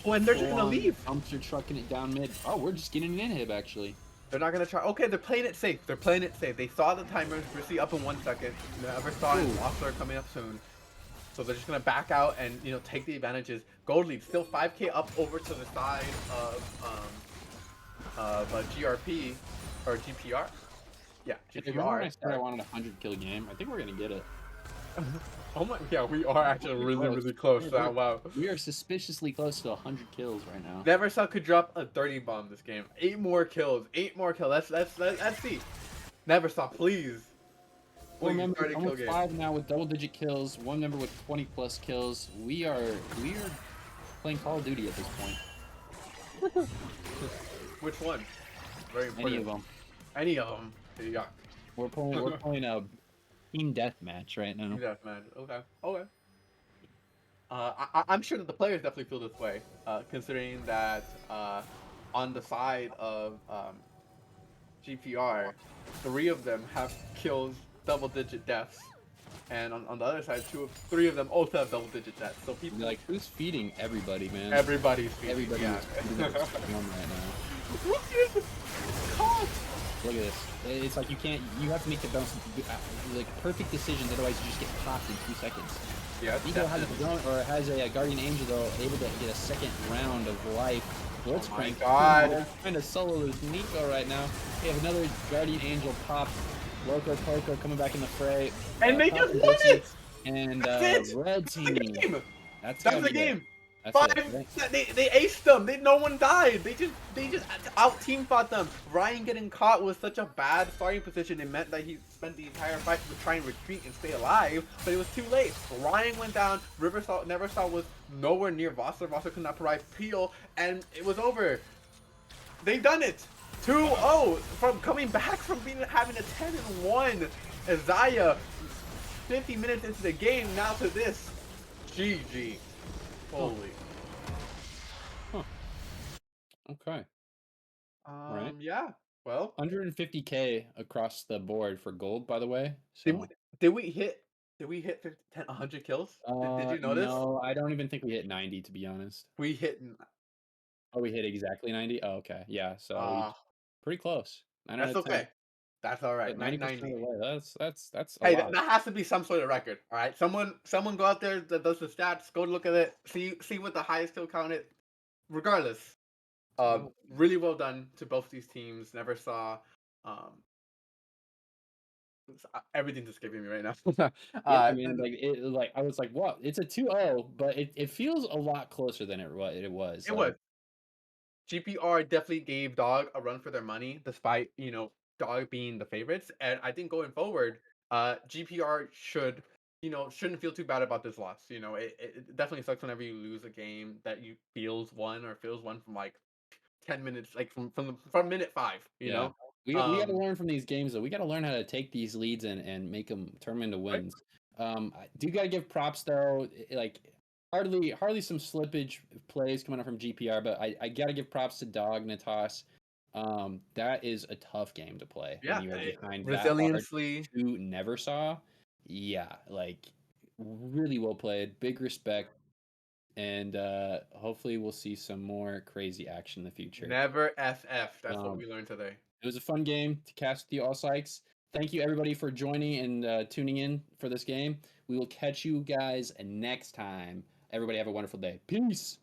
Oh, and they're just gonna leave. Dumpster trucking it down mid. Oh, we're just getting an inhib actually. They're not gonna try. Okay, they're playing it safe. They're playing it safe. They saw the timers. Brissy up in 1 second. Never saw it. Wassler coming up soon. So they're just gonna back out and take the advantages. Gold lead still 5K up over to the side of GRP or GPR. Yeah, Hey, remember when GPR. I said I wanted a 100 kill game? I think we're gonna get it. Oh my, yeah, we are actually We're really, close. really close to We're- that. Wow. We are suspiciously close to 100 kills right now. Never saw could drop a 30 bomb this game. 8 more kills. 8 more kills. Let's see. Never saw, please. Four Please, members, 30 kill almost game. 5 now with double-digit kills. One member with 20 plus kills. We are playing Call of Duty at this point. Which one? Very important. Any of them. Any of them. Yeah. We're playing a team deathmatch right now. Deathmatch. Okay. Okay. I'm sure that the players definitely feel this way, considering that on the side of GPR, 3 of them have killed double-digit deaths, and on the other side, 3 of them also have double-digit deaths. So people, You're like, who's feeding everybody, man? everybody's feeding. Everybody Yeah. is feeding their storm right now. Look at this. God. Look at this. It's like you have to make the bounce, like perfect decisions, otherwise you just get popped in 2 seconds. Yeah. Nico has a drone or has a Guardian Angel though, able to get a second round of life. Blitzcrank. God. Trying to solo this Nico right now. We have another Guardian Angel popped. Loco Poco coming back in the fray. And they just popping won Blitzy. it! And That's it! red That's team. the game! That's That's gotta the be it. game! That's it, right? They aced them. No one died. They just out team fought them. Ryan getting caught was such a bad starting position. It meant that he spent the entire fight to try and retreat and stay alive, but it was too late. Ryan went down. Neversaw was nowhere near Vossler. Vossler could not provide peel, and it was over. They've done it. 2-0 from coming back from having a 10-1. Isaiah, 50 minutes into the game, now to this. GG. Holy. Okay. Right. Yeah. Well, 150K across the board for gold, by the way. did So we, did we hit 100 kills? Did you notice? no, I don't even think we hit 90 to be honest. We hit. Oh, we hit exactly 90? Oh, okay. Yeah, so we Uh, pretty close. 9 out that's of 10. okay. That's all right. But 90% of 90. the way. That's a Hey, lot. that has to be some sort of record. All right. Someone go out there that does the stats. Go look at it. See what the highest kill count is. Regardless, really well done to both these teams. Never saw. Everything's escaping me right now. Yeah, I mean, like I was like, what? It's a 2-0, but it feels a lot closer than it was. It was. GPR definitely gave Dog a run for their money, despite Dog being the favorites. And I think going forward, GPR shouldn't feel too bad about this loss. It definitely sucks whenever you lose a game that you feels won from like 10 minutes, like from minute 5. You Yeah. know, We got to learn from these games though. We got to learn how to take these leads and make them turn 'em into Right. wins. I do got to give props though. Like hardly some slippage plays coming up from GPR, but I got to give props to Dognitas. That is a tough game to play Yeah, when you are behind that hard resiliently. to never saw. Yeah, like really well played. Big respect. And hopefully we'll see some more crazy action in the future. Never FF. That's what Um, we learned today. It was a fun game to cast with you all, Sykes. Thank you everybody for joining and tuning in for this game. We will catch you guys next time. Everybody have a wonderful day. Peace.